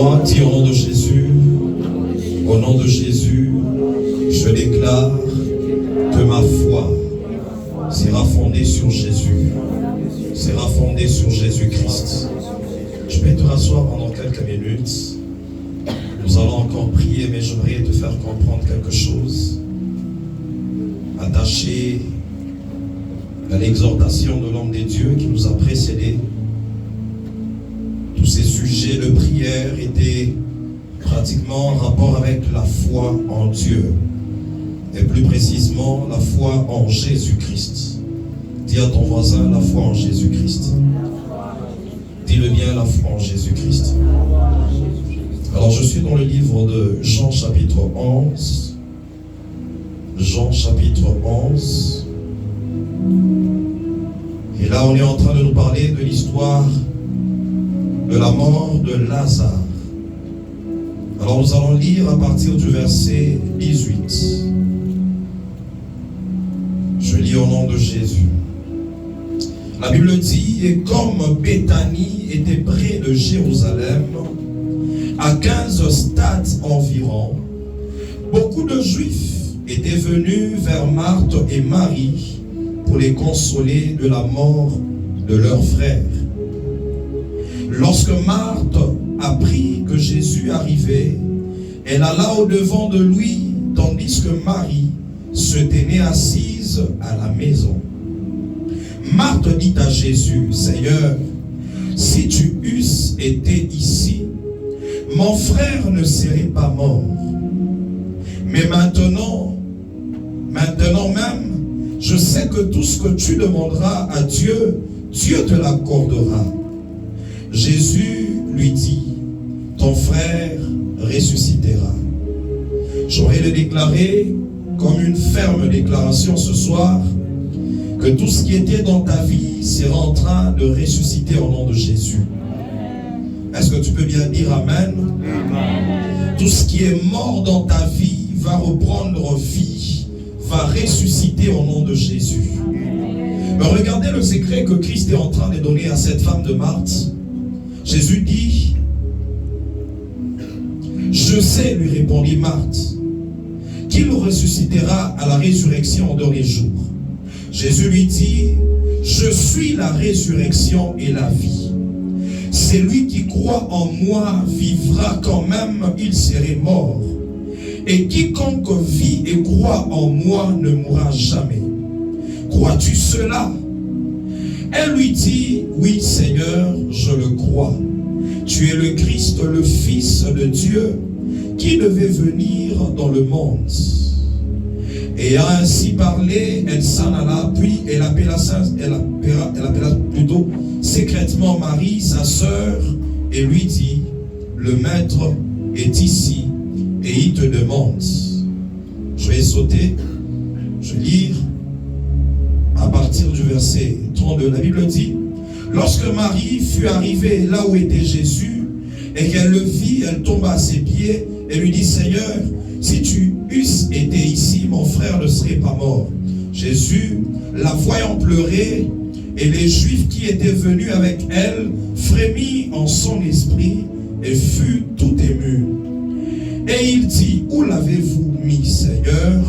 Moi, dis au nom de Jésus, je déclare que ma foi sera fondée sur Jésus, sera fondée sur Jésus-Christ. Je vais te rasseoir pendant quelques minutes. Nous allons encore prier, mais j'aimerais te faire comprendre quelque chose. Attaché à l'exhortation de l'homme de Dieu qui nous a précédés, tous ces sujets de prière étaient pratiquement en rapport avec la foi en Dieu, et plus précisément la foi en Jésus-Christ. Dis à ton voisin, la foi en Jésus-Christ. Dis-le bien, la foi en Jésus-Christ. Alors je suis dans le livre de Jean chapitre 11. Jean chapitre 11. Et là on est en train de nous parler de l'histoire de la mort de Lazare. Alors nous allons lire à partir du verset 18. Je lis au nom de Jésus. La Bible dit, et comme Béthanie était près de Jérusalem, à 15 stades environ, beaucoup de Juifs étaient venus vers Marthe et Marie pour les consoler de la mort de leur frère. Lorsque Marthe apprit que Jésus arrivait, elle alla au-devant de lui, tandis que Marie se tenait assise à la maison. Marthe dit à Jésus, Seigneur, si tu eusses été ici, mon frère ne serait pas mort. Mais maintenant même, je sais que tout ce que tu demanderas à Dieu, Dieu te l'accordera. Jésus lui dit, ton frère ressuscitera. J'aurais le déclarer comme une ferme déclaration ce soir, que tout ce qui était dans ta vie sera en train de ressusciter au nom de Jésus. Est-ce que tu peux bien dire Amen? Amen. Tout ce qui est mort dans ta vie va reprendre vie, va ressusciter au nom de Jésus. Mais regardez le secret que Christ est en train de donner à cette femme de Marthe. Jésus dit, je sais, lui répondit Marthe, qu'il ressuscitera à la résurrection en dernier jour. Jésus lui dit, je suis la résurrection et la vie. Celui qui croit en moi vivra quand même il serait mort. Et quiconque vit et croit en moi ne mourra jamais. Crois-tu cela? Elle lui dit, oui Seigneur, je le crois. Tu es le Christ, le Fils de Dieu, qui devait venir dans le monde. Et ayant ainsi parlé, elle s'en alla, puis elle appela plutôt secrètement Marie, sa sœur, et lui dit, le maître est ici, et il te demande. Je vais sauter, je vais lire à partir du verset 32. La Bible dit, lorsque Marie fut arrivée là où était Jésus, et qu'elle le vit, elle tomba à ses pieds, et lui dit, Seigneur, si tu eusses été ici, mon frère ne serait pas mort. Jésus, la voyant pleurer, et les Juifs qui étaient venus avec elle, frémit en son esprit, et fut tout ému. Et il dit, où l'avez-vous mis, Seigneur?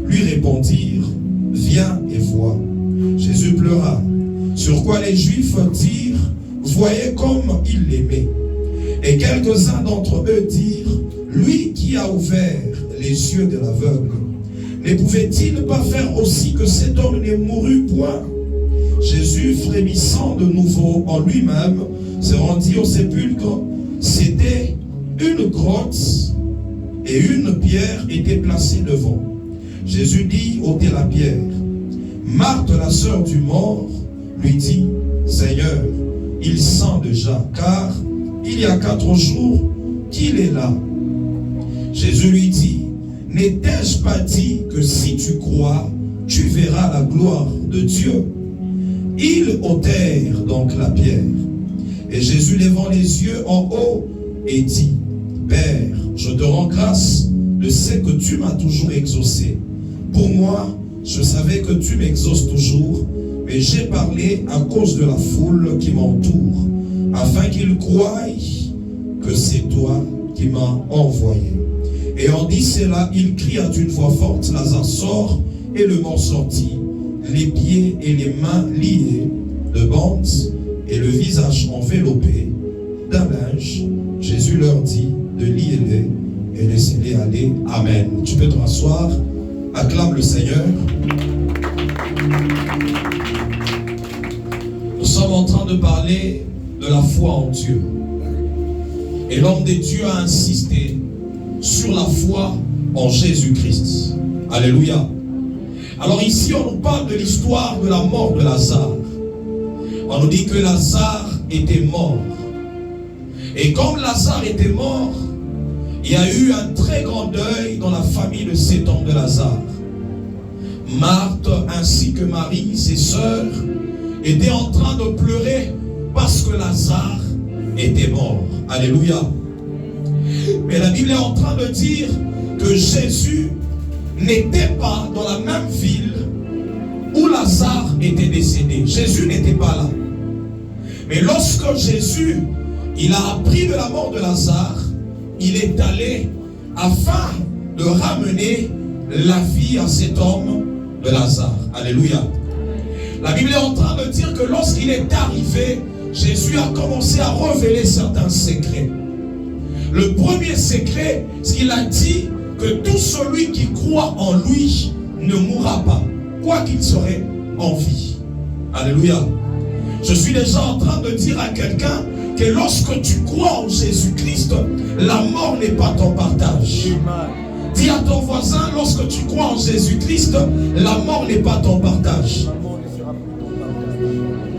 Lui répondirent, viens et vois. Jésus pleura. Sur quoi les Juifs dirent, voyez comme il l'aimait. Et quelques-uns d'entre eux dirent, lui qui a ouvert les yeux de l'aveugle, ne pouvait-il pas faire aussi que cet homme ne mourût point? Jésus, frémissant de nouveau en lui-même, se rendit au sépulcre. C'était une grotte et une pierre était placée devant. Jésus dit, ôtez la pierre. Marthe, la sœur du mort, lui dit, Seigneur, il sent déjà, car il y a 4 jours qu'il est là. Jésus lui dit, n'ai-je pas dit que si tu crois, tu verras la gloire de Dieu? Ils ôtèrent donc la pierre. Et Jésus levant les yeux en haut et dit, Père, je te rends grâce de ce que tu m'as toujours exaucé. Pour moi, je savais que tu m'exauces toujours, mais j'ai parlé à cause de la foule qui m'entoure, afin qu'ils croient que c'est toi qui m'as envoyé. Et en dit cela, il cria d'une voix forte, Lazare sort, et le mort sortit, les pieds et les mains liés de bandes, et le visage enveloppé d'un linge. Jésus leur dit de lier-les et laissez-les aller. Amen. Tu peux te rasseoir. Acclame le Seigneur. Nous sommes en train de parler de la foi en Dieu. Et l'homme de Dieu a insisté sur la foi en Jésus-Christ. Alléluia. Alors ici, on nous parle de l'histoire de la mort de Lazare. On nous dit que Lazare était mort. Et comme Lazare était mort, il y a eu un très grand deuil dans la famille de cet homme de Lazare. Marthe ainsi que Marie, ses sœurs, étaient en train de pleurer parce que Lazare était mort. Alléluia. Mais la Bible est en train de dire que Jésus n'était pas dans la même ville où Lazare était décédé. Jésus n'était pas là. Mais lorsque Jésus, il a appris de la mort de Lazare, il est allé afin de ramener la vie à cet homme de Lazare. Alléluia. La Bible est en train de dire que lorsqu'il est arrivé, Jésus a commencé à révéler certains secrets. Le premier secret, c'est qu'il a dit que tout celui qui croit en lui ne mourra pas, quoi qu'il serait en vie. Alléluia. Je suis déjà en train de dire à quelqu'un que lorsque tu crois en Jésus-Christ, la mort n'est pas ton partage. Dis à ton voisin, lorsque tu crois en Jésus-Christ, la mort n'est pas ton partage.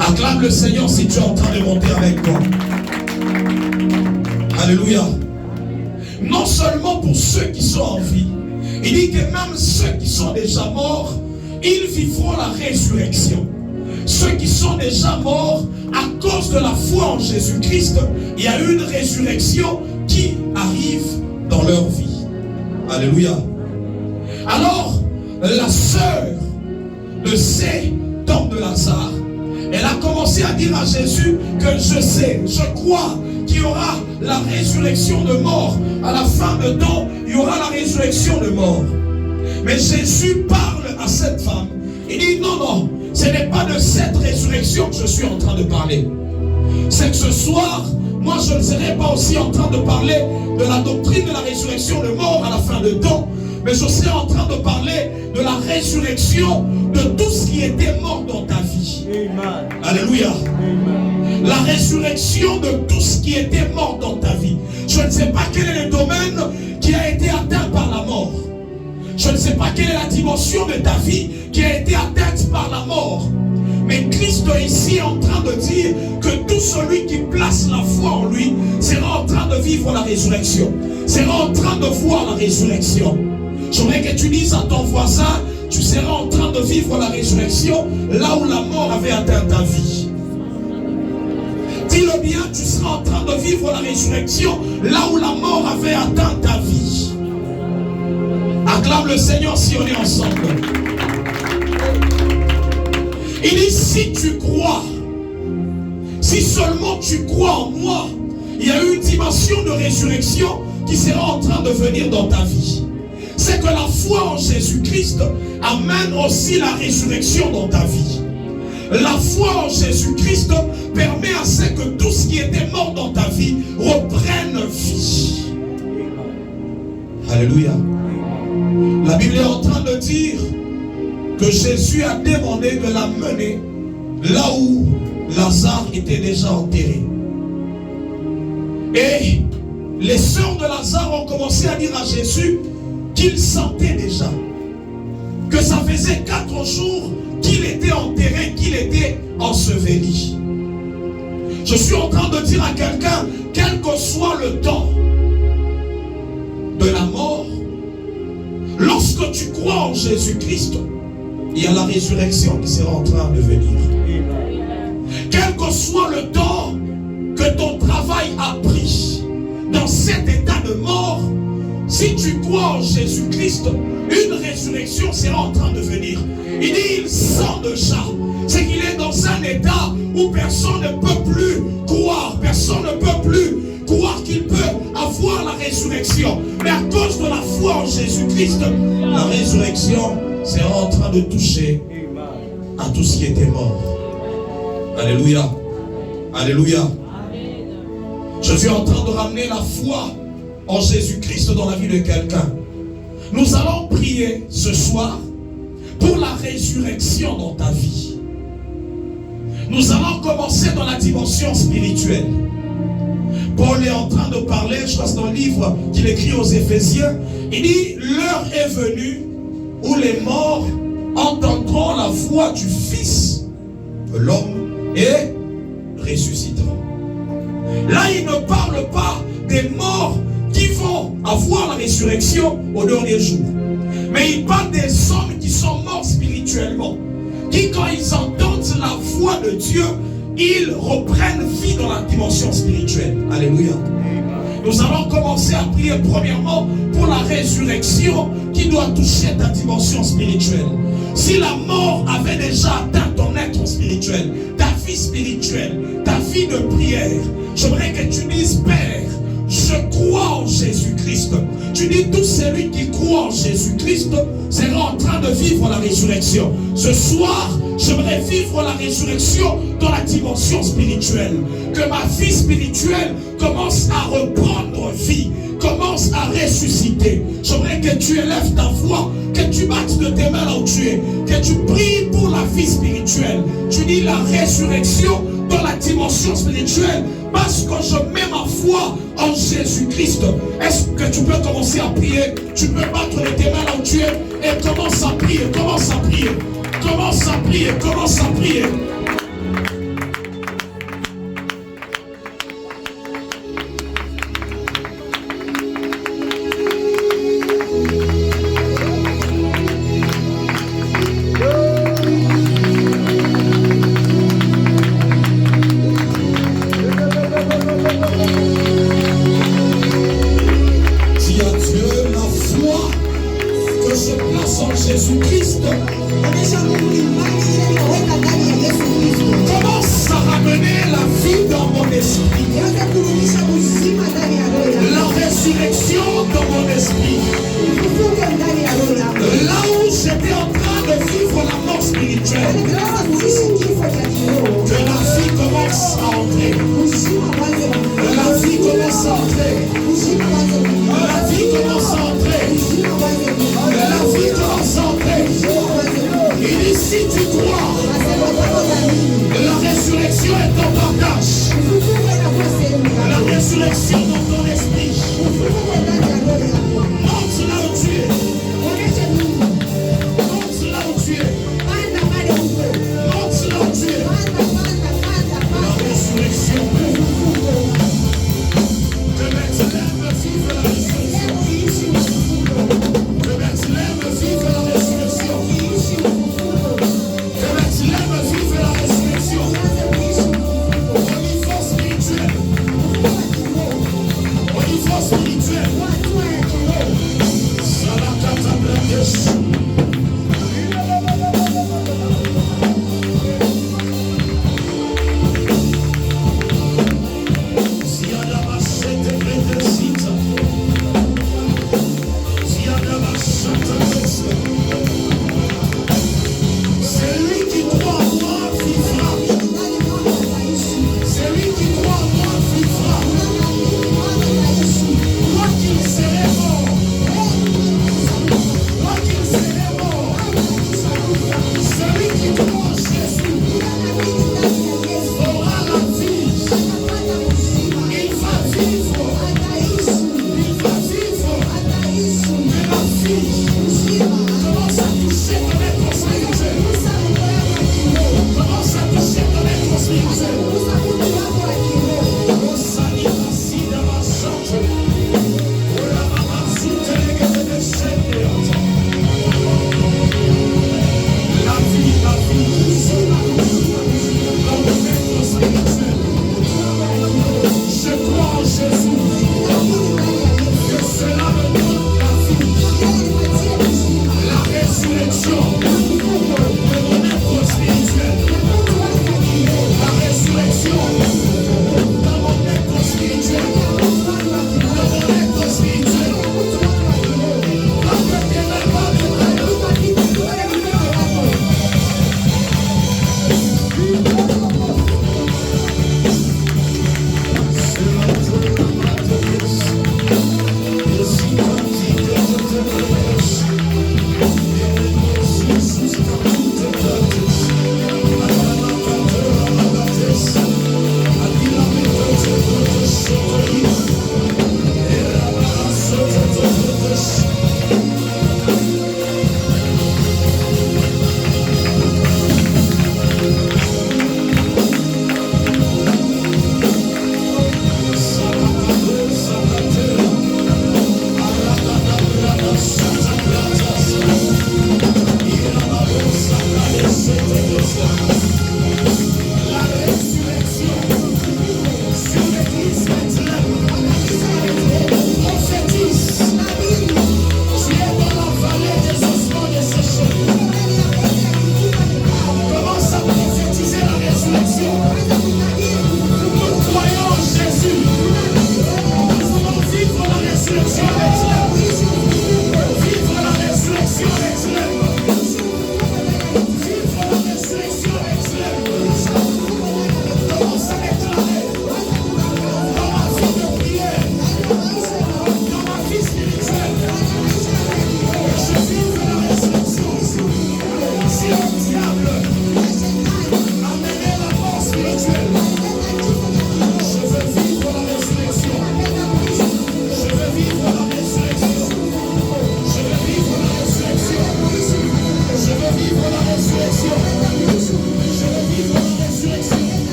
Acclame le Seigneur si tu es en train de monter avec moi. Alléluia. Non seulement pour ceux qui sont en vie, il dit que même ceux qui sont déjà morts, ils vivront la résurrection. Ceux qui sont déjà morts, à cause de la foi en Jésus-Christ, il y a une résurrection qui arrive dans leur vie. Alléluia. Alors, la sœur de cet homme de Lazare, elle a commencé à dire à Jésus que je sais, je crois qu'il y aura la résurrection de mort. À la fin de temps, il y aura la résurrection de mort. Mais Jésus parle à cette femme. Il dit non, non, ce n'est pas de cette résurrection que je suis en train de parler. C'est que ce soir, moi je ne serai pas aussi en train de parler de la doctrine de la résurrection de mort à la fin de temps. Mais je serai en train de parler de la résurrection de tout ce qui était mort dans ta vie. Amen. Alléluia. Amen. La résurrection de tout ce qui était mort dans ta vie. Je ne sais pas quel est le domaine qui a été atteint par la mort. Je ne sais pas quelle est la dimension de ta vie qui a été atteinte par la mort. Mais Christ ici est en train de dire que tout celui qui place la foi en lui sera en train de vivre la résurrection. Sera en train de voir la résurrection. J'aimerais que tu dises à ton voisin, tu seras en train de vivre la résurrection là où la mort avait atteint ta vie. Dis-le bien, tu seras en train de vivre la résurrection là où la mort avait atteint ta vie. Acclame le Seigneur si on est ensemble. Il dit, si tu crois, si seulement tu crois en moi, il y a une dimension de résurrection qui sera en train de venir dans ta vie. C'est que la foi en Jésus-Christ amène aussi la résurrection dans ta vie. La foi en Jésus-Christ permet à ce que tout ce qui était mort dans ta vie reprenne vie. Alléluia. La Bible est en train de dire que Jésus a demandé de l'amener là où Lazare était déjà enterré. Et les sœurs de Lazare ont commencé à dire à Jésus qu'il sentait déjà que ça faisait 4 jours qu'il était enterré, qu'il était enseveli. Je suis en train de dire à quelqu'un, quel que soit le temps de la mort, lorsque tu crois en Jésus-Christ, il y a la résurrection qui sera en train de venir. Quel que soit le temps que ton travail a pris dans cet état de mort, si tu crois en Jésus-Christ, une résurrection sera en train de venir. Il dit, il sent déjà. C'est qu'il est dans un état où personne ne peut plus croire, personne ne peut plus croire qu'il peut avoir la résurrection. Mais à cause de la foi en Jésus-Christ, la résurrection, c'est en train de toucher à tout ce qui était mort. Alléluia. Alléluia. Je suis en train de ramener la foi en Jésus-Christ dans la vie de quelqu'un. Nous allons prier ce soir pour la résurrection dans ta vie. Nous allons commencer dans la dimension spirituelle. Paul est en train de parler, je pense dans le livre qu'il écrit aux Éphésiens, il dit, l'heure est venue où les morts entendront la voix du Fils de l'homme et ressusciteront. Là, il ne parle pas des morts qui vont avoir la résurrection au dernier jour. Mais il parle des hommes qui sont morts spirituellement. Qui, quand ils entendent la voix de Dieu, ils reprennent vie dans la dimension spirituelle. Alléluia. Nous allons commencer à prier premièrement pour la résurrection qui doit toucher ta dimension spirituelle. Si la mort avait déjà atteint ton être spirituel, ta vie spirituelle, ta vie de prière, j'aimerais que tu dises, Père, je crois en Jésus-Christ. Tu dis, tout celui qui croit en Jésus-Christ sera en train de vivre la résurrection. Ce soir, j'aimerais vivre la résurrection dans la dimension spirituelle. Que ma vie spirituelle commence à reprendre vie, commence à ressusciter. J'aimerais que tu élèves ta voix, que tu battes de tes mains là où tu es, que tu pries pour la vie spirituelle. Tu dis la résurrection dans la dimension spirituelle parce que je mets ma foi en Jésus-Christ. Est-ce que tu peux commencer à prier? Tu peux battre de tes mains là où tu es et commence à prier, commence à prier, commence à prier, commence à prier.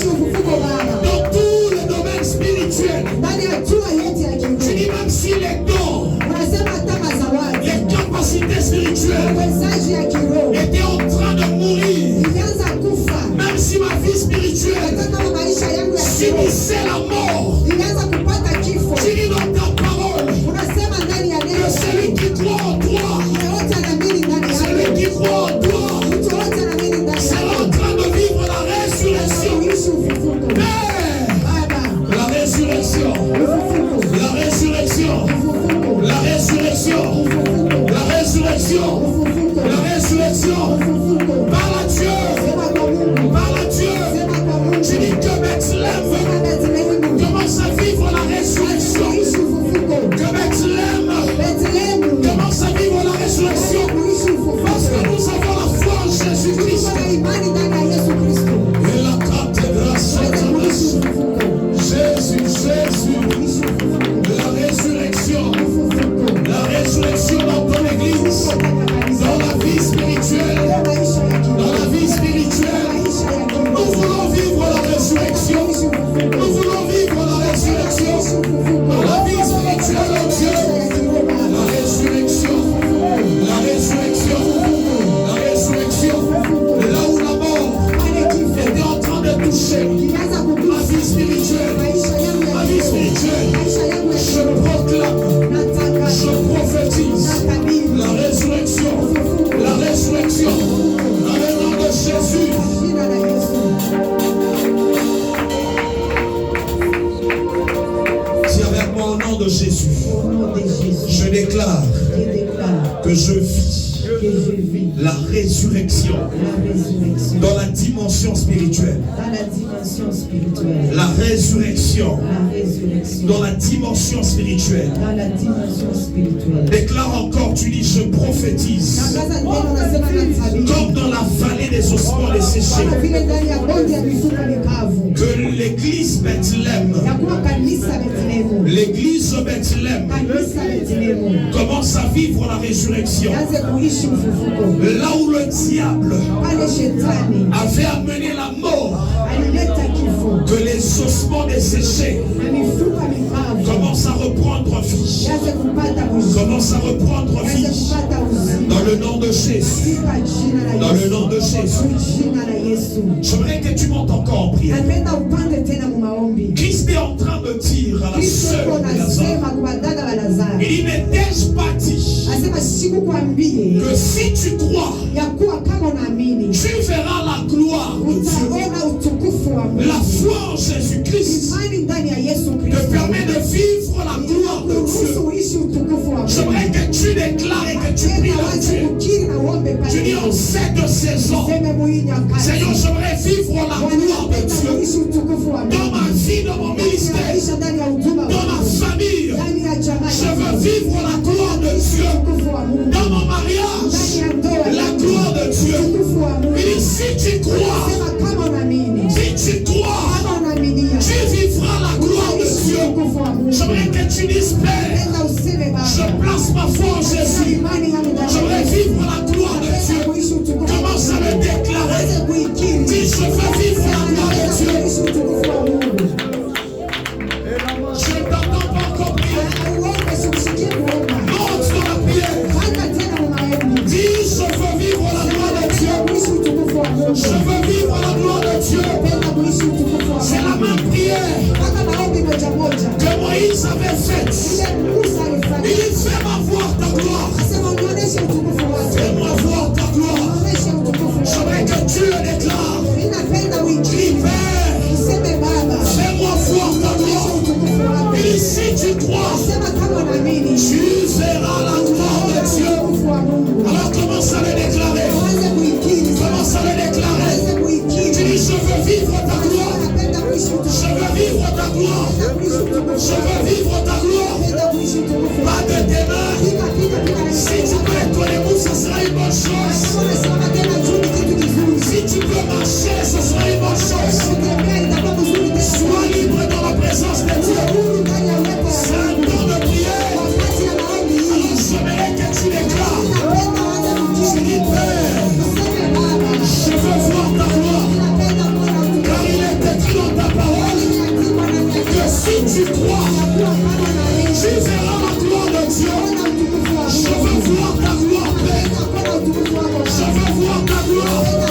Dans tous les domaines spirituels. Tu dis même si les dons, les capacités spirituelles étaient en train de mourir, même si ma vie spirituelle subissait la mort, tu dis dans ta parole que celui qui croit en toi, celui qui croit en toi, sera en train de vivre la résurrection. La résurrection, la résurrection, la résurrection, la résurrection, la résurrection. Parle à Dieu, parle à Dieu. Tu dis que Bethléem commence à vivre la résurrection. Que Bethléem commence à vivre la résurrection. Parce que nous avons la foi en Jésus-Christ. Et la cathédrale Saint-Thomas. Jésus, Jésus. La résurrection dans ton église, dans la vie spirituelle, dans la vie spirituelle. Nous voulons vivre la résurrection. Nous voulons vivre la résurrection dans la vie spirituelle de Dieu. La résurrection, la résurrection, la résurrection. Là où la mort était en train de toucher ma vie spirituelle, ma vie spirituelle. Je proclame, je prophétise la résurrection, dans le nom de Jésus. Si avec moi au nom de Jésus, je déclare que je vis la résurrection dans la dimension spirituelle. La résurrection dans la dimension spirituelle. Déclare encore, tu dis, je prophétise. Comme dans la vallée des ossements desséchés. Que l'église Bethléem, l'église Bethléem commence à vivre la résurrection. Là où le diable avait amené la mort, que les ossements desséchés commencent à reprendre vie. Commence à reprendre vie. Dans le nom de Jésus. Dans le nom de Jésus. J'aimerais que tu montes encore en prière. Christ est en train de dire à la sœur de Lazare. Il dit, n'ai-je pas dit que si tu crois, tu verras la gloire de Dieu. La foi en Jésus-Christ te permet de vivre la gloire de Dieu. J'aimerais que tu déclares et que tu pries à Dieu. Tu dis en cette saison, Seigneur, j'aimerais vivre la gloire de Dieu. Dans ma vie, dans mon ministère, dans ma famille, je veux vivre la gloire de Dieu. Dans mon mariage, la gloire de Dieu. Il dit, si tu crois, tu vivras la gloire de Dieu. J'aimerais que tu dises, Père, je place ma foi en Jésus. J'aimerais vivre la gloire de Dieu. Commence à le déclarer. Dis, je veux vivre la gloire de Dieu. Je ne t'entends pas encore prier. Monte dans la prière. Dis, je veux vivre la gloire de Dieu. Je veux vivre la gloire de Dieu. C'est la même prière que Moïse avait faite. Il dit, fais-moi voir ta gloire. Fais-moi voir ta gloire. J'aimerais que Dieu déclare. Crie, Père, fais-moi voir ta gloire. Il dit, si tu crois, tu verras la gloire de Dieu. Alors commence à le déclarer. Commence à le déclarer. Tu dis, je veux vivre ta gloire. Je veux vivre ta gloire. Je veux vivre ta gloire. Pas de tes mains. Si tu peux être debout, ce sera une bonne chose. Si tu peux marcher, ce sera une bonne chose. Sois libre dans la présence de Dieu. C'est un temps de prière. Alors j'aimerais que tu déclares. Tu dis, Père, je veux voir ta gloire. Car il est écrit tu crois, tu verras la gloire de Dieu. Je veux voir ta gloire, Père. Je veux voir ta gloire.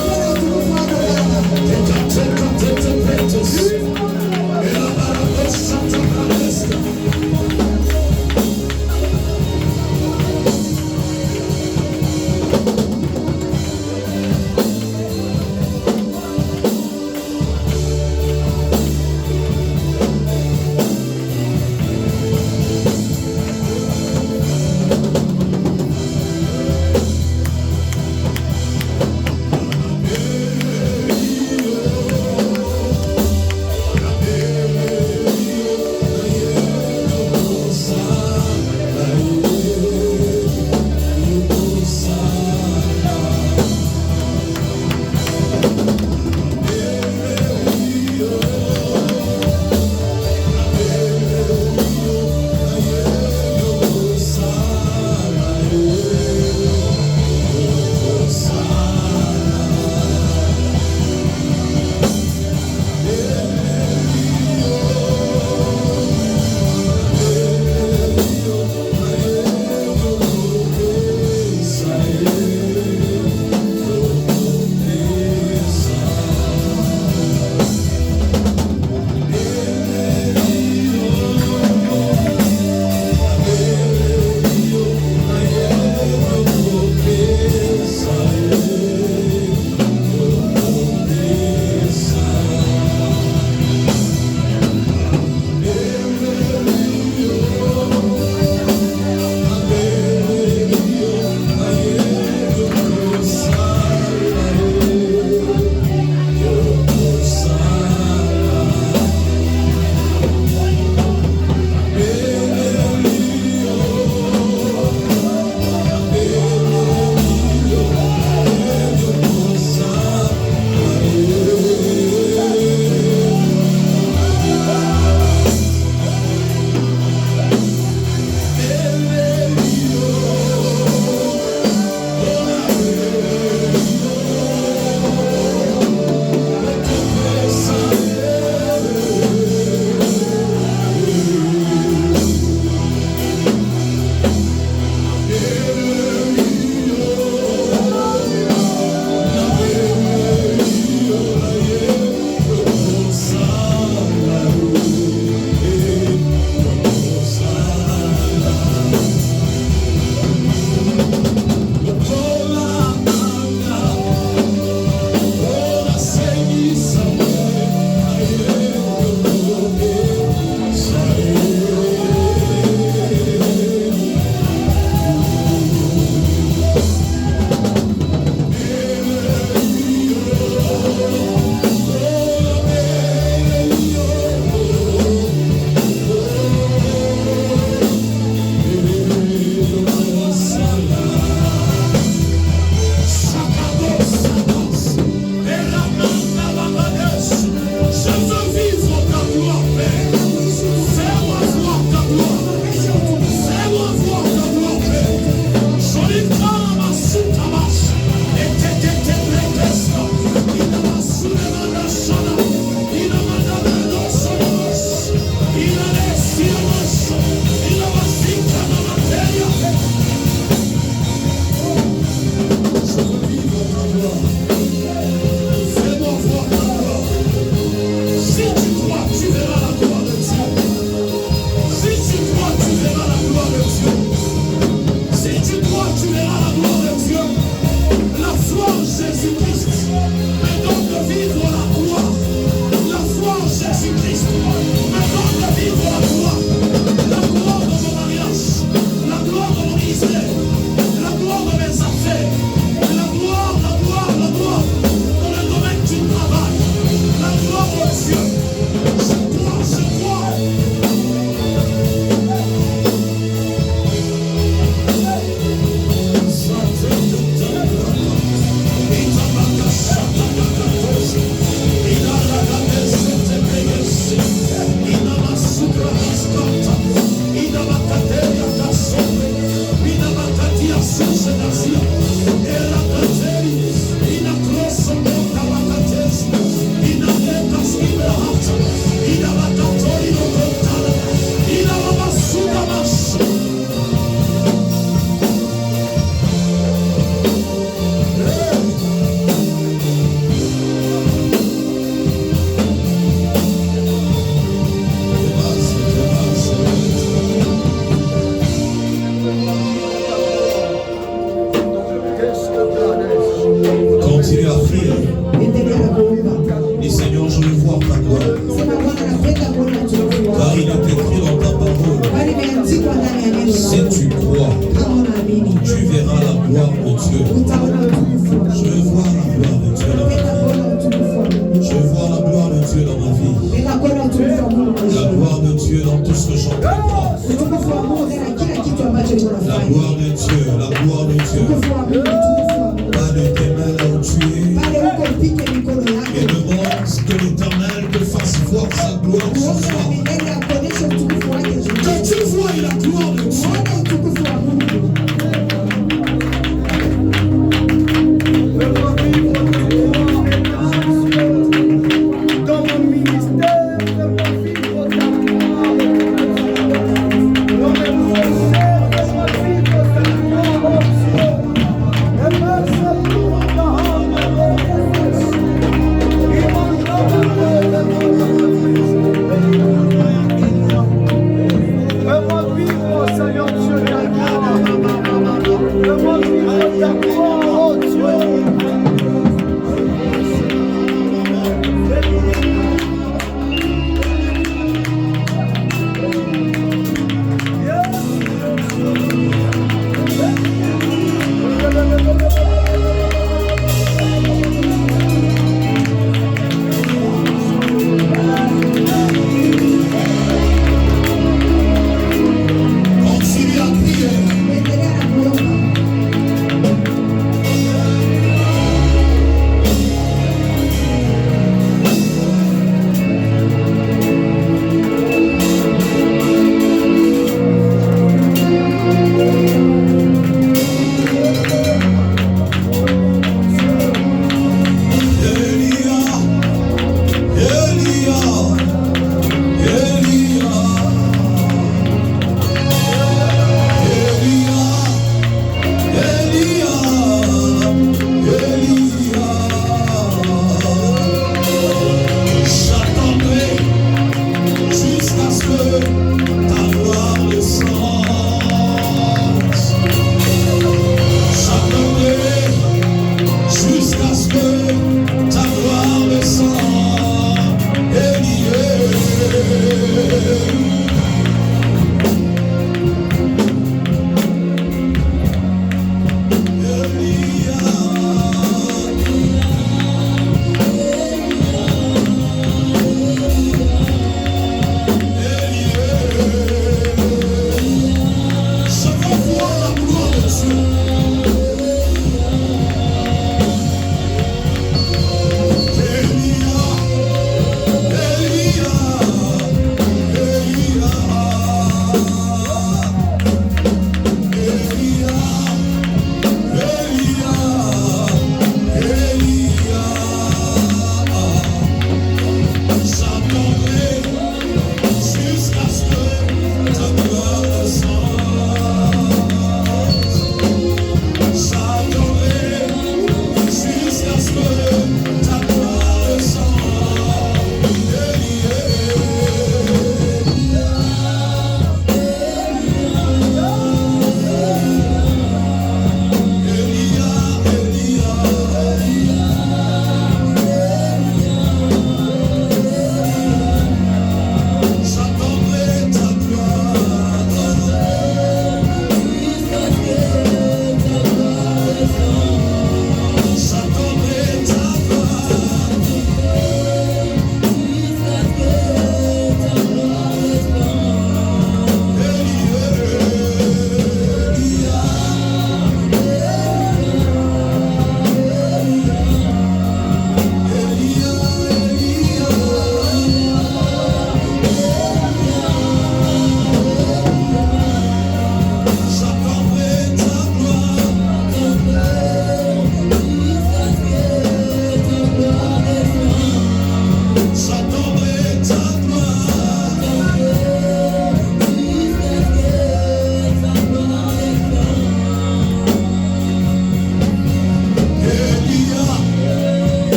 Si tu crois, tu verras la gloire de Dieu. Je veux voir la gloire de Dieu dans ma vie. Je veux voir la gloire de Dieu dans ma vie. La gloire de Dieu dans tout ce que j'entreprends. La gloire de Dieu, la gloire de Dieu. Pas de tes mains là où tu es. Et demande que l'Éternel te fasse voir sa gloire ce soir. Que tu vois la gloire de Dieu.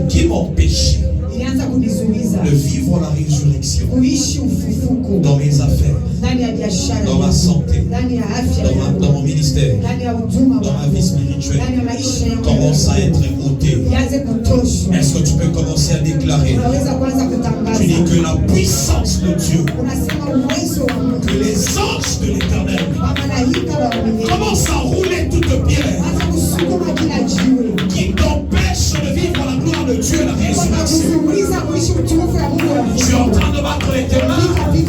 Qui m'empêche de vivre la résurrection dans mes affaires, dans ma santé, dans mon ministère, dans ma vie spirituelle, commence à être ôté. Est-ce que tu peux commencer à déclarer? Tu dis que la puissance de Dieu, que les anges de l'Éternel commencent à rouler toute pierre qui t'empêche de vivre la gloire de Dieu, la résurrection. Tu es en train de battre les tes mains et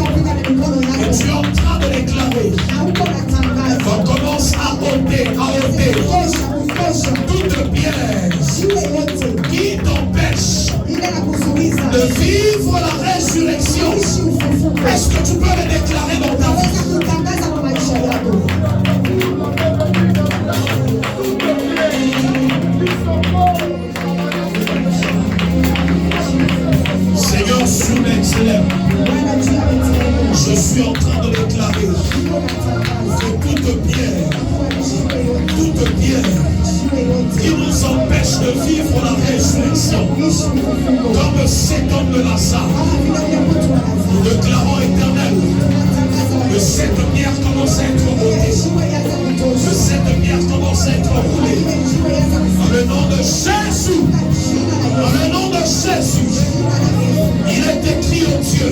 tu es en train de déclarer. On commence à ôter toute pierre qui t'empêche de vivre la résurrection. Est-ce que tu peux le déclarer dans ta vie? Seigneur, soulève. Je suis en train de déclarer que toute pierre qui nous empêche de vivre la résurrection, comme cet homme de Lazare, nous déclarons éternel que cette pierre commence à être roulée, que cette pierre commence à être roulée, dans le nom de Jésus, dans le nom de Jésus. Il est écrit au Dieu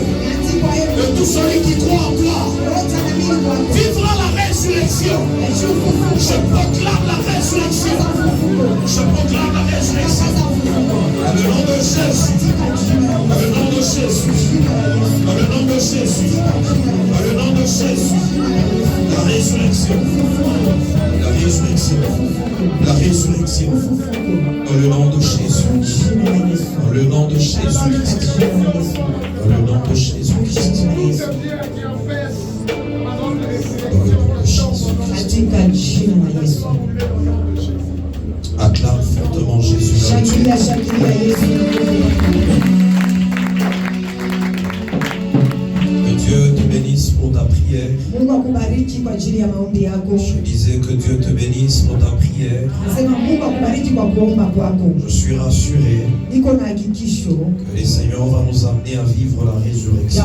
que tout celui qui croit en toi vivra la résurrection. Je proclame la résurrection. Je proclame la résurrection. Dans le nom de Jésus. Dans le nom de Jésus. Dans le nom de Jésus. Dans le nom de Jésus. La résurrection. La résurrection. La résurrection. Dans le nom de Jésus. Dans le nom de Jésus-Christ. Dans le nom de Jésus-Christ. Dans le nom de Jésus-Christ. Acclame fortement Jésus. Que Dieu te bénisse pour ta prière. Je disais que Dieu te bénisse pour ta prière. Je suis rassuré que le Seigneur va nous amener à vivre la résurrection.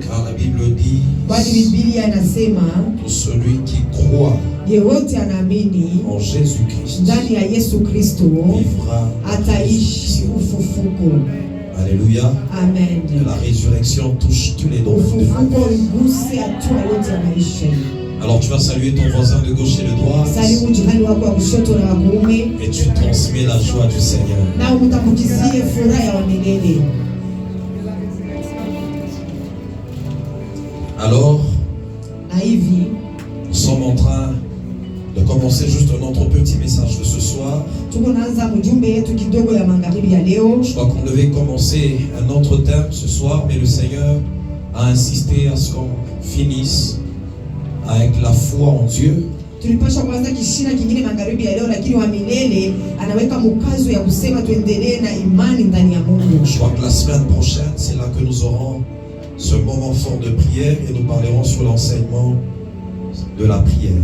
Car la Bible dit, pour celui qui croit en Jésus-Christ vivra. Alléluia. Amen. Que la résurrection touche tous les domaines de ta vie. Alors tu vas saluer ton voisin de gauche et de droite et tu transmets la joie du Seigneur. Alors, nous sommes en train de commencer juste notre petit message de ce soir. Je crois qu'on devait commencer un autre thème ce soir, mais le Seigneur a insisté à ce qu'on finisse avec la foi en Dieu. Je crois que la semaine prochaine, c'est là que nous aurons ce moment fort de prière et nous parlerons sur l'enseignement de la prière.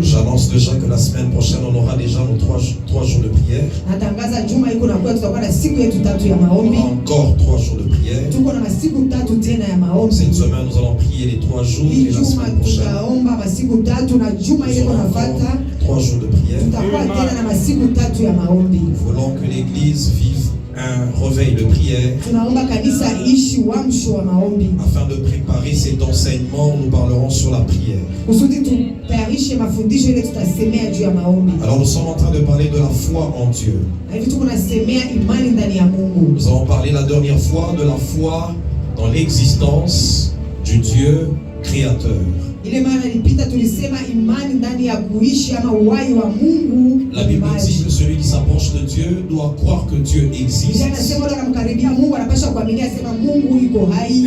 J'annonce déjà que la semaine prochaine on aura déjà nos 3 jours de prière. On aura encore 3 jours de prière. Cette semaine nous allons prier les 3 jours et la semaine prochaine nous aurons encore 3 jours de prière. Nous voulons que l'Église vive un réveil de prière afin de préparer cet enseignement. Nous parlerons sur la prière. Alors nous sommes en train de parler de la foi en Dieu. Nous avons parlé la dernière fois de la foi dans l'existence du Dieu créateur. La Bible dit que celui qui s'approche de Dieu doit croire que Dieu existe. Et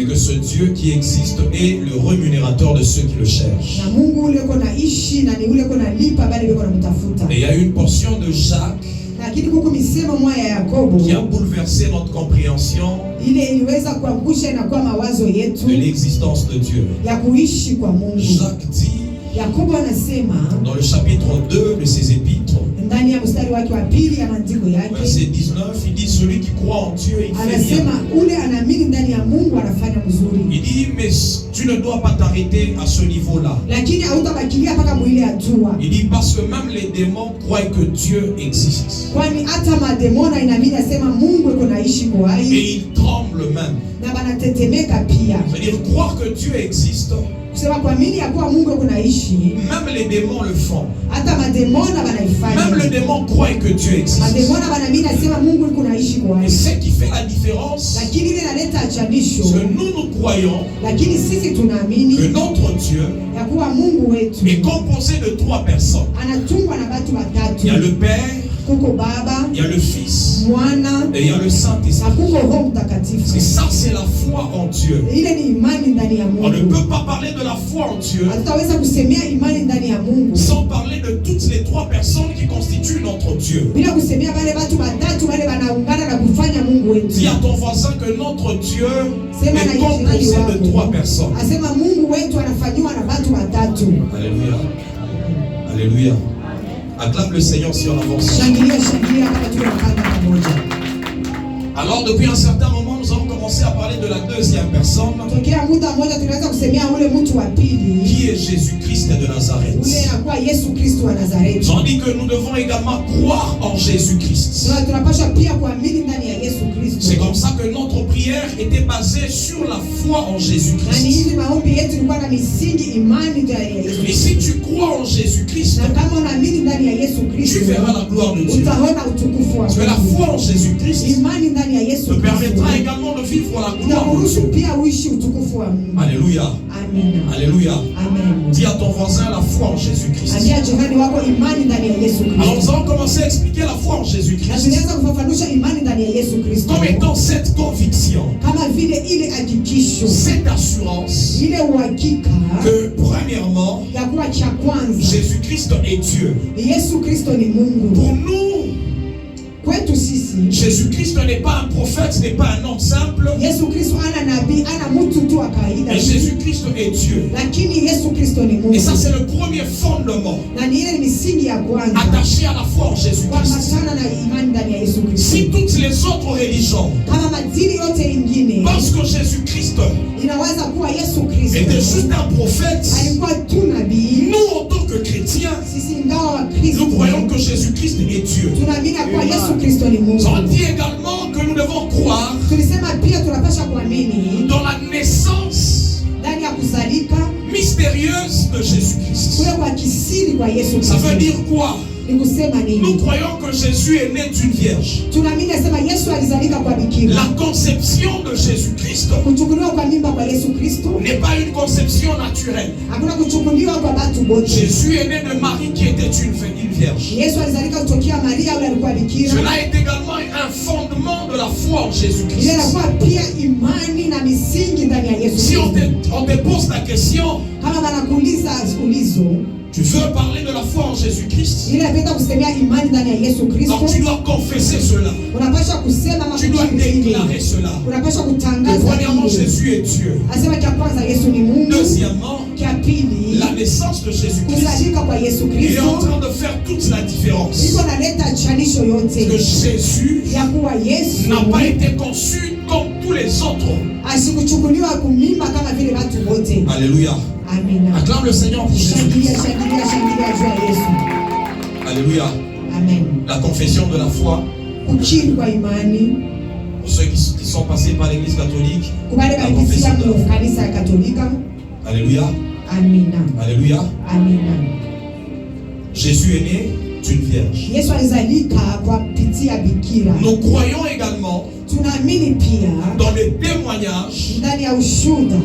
que ce Dieu qui existe est le rémunérateur de ceux qui le cherchent. Et il y a une portion de Jacques qui a bouleversé notre compréhension de l'existence de Dieu. Jacques dit dans le chapitre 2 de ses épîtres, verset 19, il dit celui qui croit en Dieu, il fait bien. Il dit mais tu ne dois pas t'arrêter à ce niveau-là. Il dit parce que même les démons croient que Dieu existe. Et ils tremblent même. C'est-à-dire croire que Dieu existe. Même les démons le font. Même le démon croit que Dieu existe. Et ce qui fait la différence, c'est que nous croyons que notre Dieu est composé de 3 personnes. Il y a le Père, il y a le Fils et il y a le Saint-Esprit. Et ça, c'est la foi en Dieu. On ne peut pas parler de la foi en Dieu sans parler de toutes les 3 personnes qui constituent notre Dieu. Dis à ton voisin que notre Dieu est composé de 3 personnes. Alléluia. Alléluia. Acclame le Seigneur si on avance. Alors depuis un certain moment, nous allons commencer à parler de la deuxième personne, qui est Jésus-Christ de Nazareth. Nous avons dit que nous devons également croire en Jésus-Christ. C'est comme ça que notre prière était basée sur la foi en Jésus-Christ. Et si tu crois en Jésus-Christ, tu verras la gloire de Dieu. Parce que la foi en Jésus-Christ te permettra également de vivre la na gloire de kuruhusu Dieu. pia uishi utukufu wa Mungu. Alléluia. Amina. Alléluia. Amen. Dis à ton voisin la foi en Jésus-Christ. Ambia jirani wako imani ndani ya Yesu Alors nous Kristo. allons commencer à expliquer la foi en Na Jésus-Christ tunaanza kufafanusha imani ndani ya Yesu Kristo comme étant cette conviction, kama vile ile hakikisho, cette assurance ile uhakika que premièrement, ya kuwa cha kwanza Jésus-Christ est Dieu. Yesu Kristo ni Mungu. Pour nous, Kwetu sisi Jésus-Christ n'est pas un prophète, n'est pas un homme simple, Yesu Kristo ana nabii, ana mtu tu wa kawaida, mais Jésus-Christ est Dieu. lakini Yesu Kristo ni Mungu. Et ça, c'est le premier fondement Na ni ile misingi ya kwanza attaché à la foi en Jésus-Christ. kuambatana na imani ndani ya Yesu Kristo. Si toutes les autres religions Kama madini yote ingine pensent que Jésus-Christ inaweza kuwa Yesu Kristo était juste un prophète, alikuwa tu nabii, nous, en tant que chrétiens, sisi ingawa wa Kristo nous croyons que Jésus-Christ est Dieu. tunaamini kuwa Yesu Kristo ni Mungu. Ça dit également que nous devons croire Tulisema pia tunapaswa kuamini dans la naissance ndani ya kuzalika mystérieuse de Jésus-Christ. kule kwa kisiri kwa Yesu Ça veut Kristo. dire quoi? Ni kusema Nous nini? croyons que Jésus est né d'une vierge. Tunaamini sema Yesu alizalika kwa bikira. La conception de Jésus-Christ Kuchukuliwa kwa mimba kwa Yesu Kristo n'est pas une conception naturelle. hakuna kuchukuliwa kwa watu wote. Jésus est né de Marie qui était une vierge. Yesu alizalika kutokea Maria yule alikuwa bikira. Cela est également un fondement de la foi en Ile Jésus-Christ. inakuwa pia imani na misingi ndani ya Yesu Si Kristo. on te pose la question, Kama wanakuuliza ulizo, tu veux parler de la foi en Jésus-Christ, ile inapenda kusemea imani ndani ya Yesu Kristo. alors tu dois confesser cela. Unapaswa kusema ama Tu dois kukiri ile. déclarer cela. Unapaswa Que kutangaza premièrement, ile. Jésus est Dieu. Asema cha kwanza Yesu ni Mungu. Deuxièmement, Cha pili la naissance de Jésus-Christ, kuzalika kwa Yesu il est en Kristo train de faire toute la différence. iko naleta chanisho Que yote Jésus ya kuwa Yesu n'a pas été conçu comme tous les autres. asikuchukuliwa kumimba kama vile watu wote. Alléluia. Amina. Acclame le Seigneur pour Shangilia, Jésus. shangilia, shangilia juu ya Yesu. Alléluia. Amen. La confession de la foi, Kukiri kwa imani pour ceux qui sont passés par l'église catholique, kubale la confession balipitia de la mu foi. kanisa ya Katolika. Alléluia. Amina. Alléluia. Amina. Jésus est né d'une vierge. Yesu alizalika kwa pitia bikira. Nous croyons également Tunaamini pia dans le témoignage ndani ya ushuhuda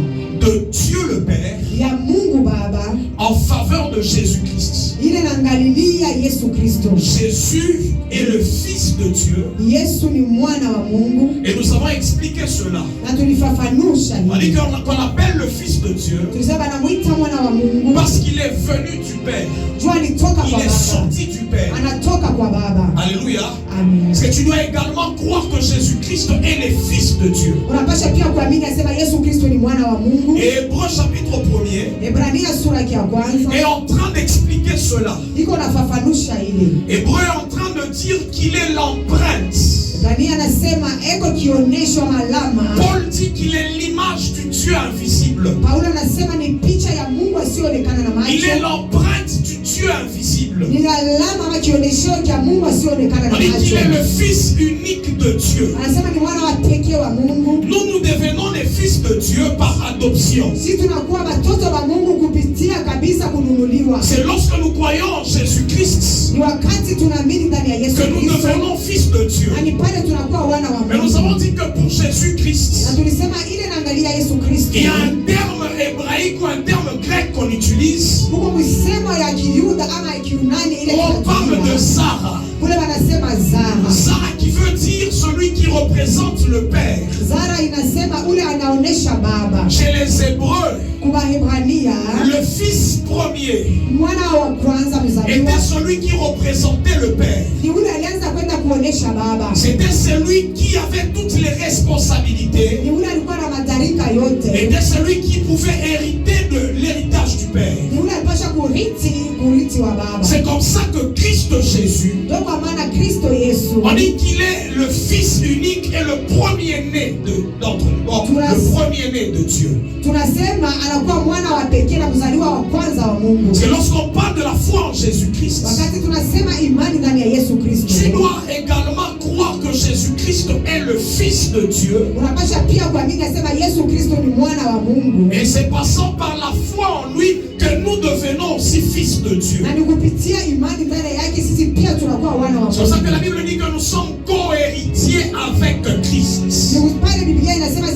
de Dieu le Père ya Mungu Baba en faveur de Jésus-Christ. ile naangalilia Yesu Kristo. Jésus est le Fils de Dieu Yesu ni mwana wa Mungu et nous avons expliqué cela. na tulifafanusha On dit hili. qu'on appelle le Fils de Dieu Tulisema namuita mwana wa Mungu parce qu'il est venu du Père. jua alitoka Il kwa est Baba, sorti du Père. anatoka kwa Baba. Alléluia. Amen. Parce que tu dois également croire que Jésus-Christ est le Fils de Dieu. Unapasha pia kuamini asema Yesu Kristo ni mwana wa Mungu. Et Hébreu chapitre 1er Ebrania sura ya kwanza est en train d'expliquer cela. iko nafafanusha ile. Hébreu est en train de dire qu'il est l'empreinte. Ebrania anasema eko kionesho alama. Paul dit qu'il est l'image du Dieu invisible. Paulo anasema ni picha ya Mungu asiyoonekana na Il est macho. l'empreinte du Dieu invisible. Ni alama ama kionesho cha Mungu asiyoonekana na On dit qu'il est macho. le Fils unique de Dieu. Anasema ni mwana wa pekee wa Mungu. Nous devenons les fils de Dieu par adoption. Si tunakuwa watoto wa Mungu kupitia kabisa kununuliwa. C'est lorsque nous croyons en Jésus-Christ Ni wakati tunaamini ndani ya Yesu que nous Kristo. devenons fils de Dieu. Na ni pale tunakuwa wana wa Mais nous Mungu. avons dit que pour Na Jésus-Christ, tulisema ile naangalia Yesu Kristo. il y a un terme hébraïque ou un terme grec qu'on utilise. Huko msemo ya Kiyuda ama ya Kiyunani ile On parle de tunatumia. Sarah. Kule wanasema Zara. Sarah qui veut dire celui qui représente le Père. Zara inasema ule anaonesha baba. Chez les Hébreux, Kwa Hebrania le fils premier mwana wa kwanza mzaliwa était celui qui représentait le Père. ni ule alianza kwenda kuonesha baba. C'était celui qui avait toutes les responsabilités. Ni ule alikuwa na madaraka yote. Était celui qui pouvait hériter de l'héritage du Père. Ni ule alipasha kuriti wa baba. C'est comme ça que Christ Jésus, Ndio kwa maana Kristo Yesu on dit qu'il est le Fils unique et le premier-né d'entre nous. Le premier-né de Dieu. tunasema anakuwa mwana wa pekee na mzaliwa wa kwanza wa Mungu. C'est lorsqu'on parle de la foi en Jésus-Christ, Wakati tunasema imani ndani ya Yesu Kristo, tu dois également croire que Jésus-Christ est le Fils de Dieu. unapasha pia kuamini asema Yesu Kristo ni mwana wa Mungu. Et c'est passant par la foi en lui que nous devenons aussi fils de Dieu. Na ni kupitia imani ndani yake sisi pia tunakuwa wana wa C'est pour ça que Mungu. la Bible dit que nous sommes co-héritiers avec Christ. Ni pale Biblia inasema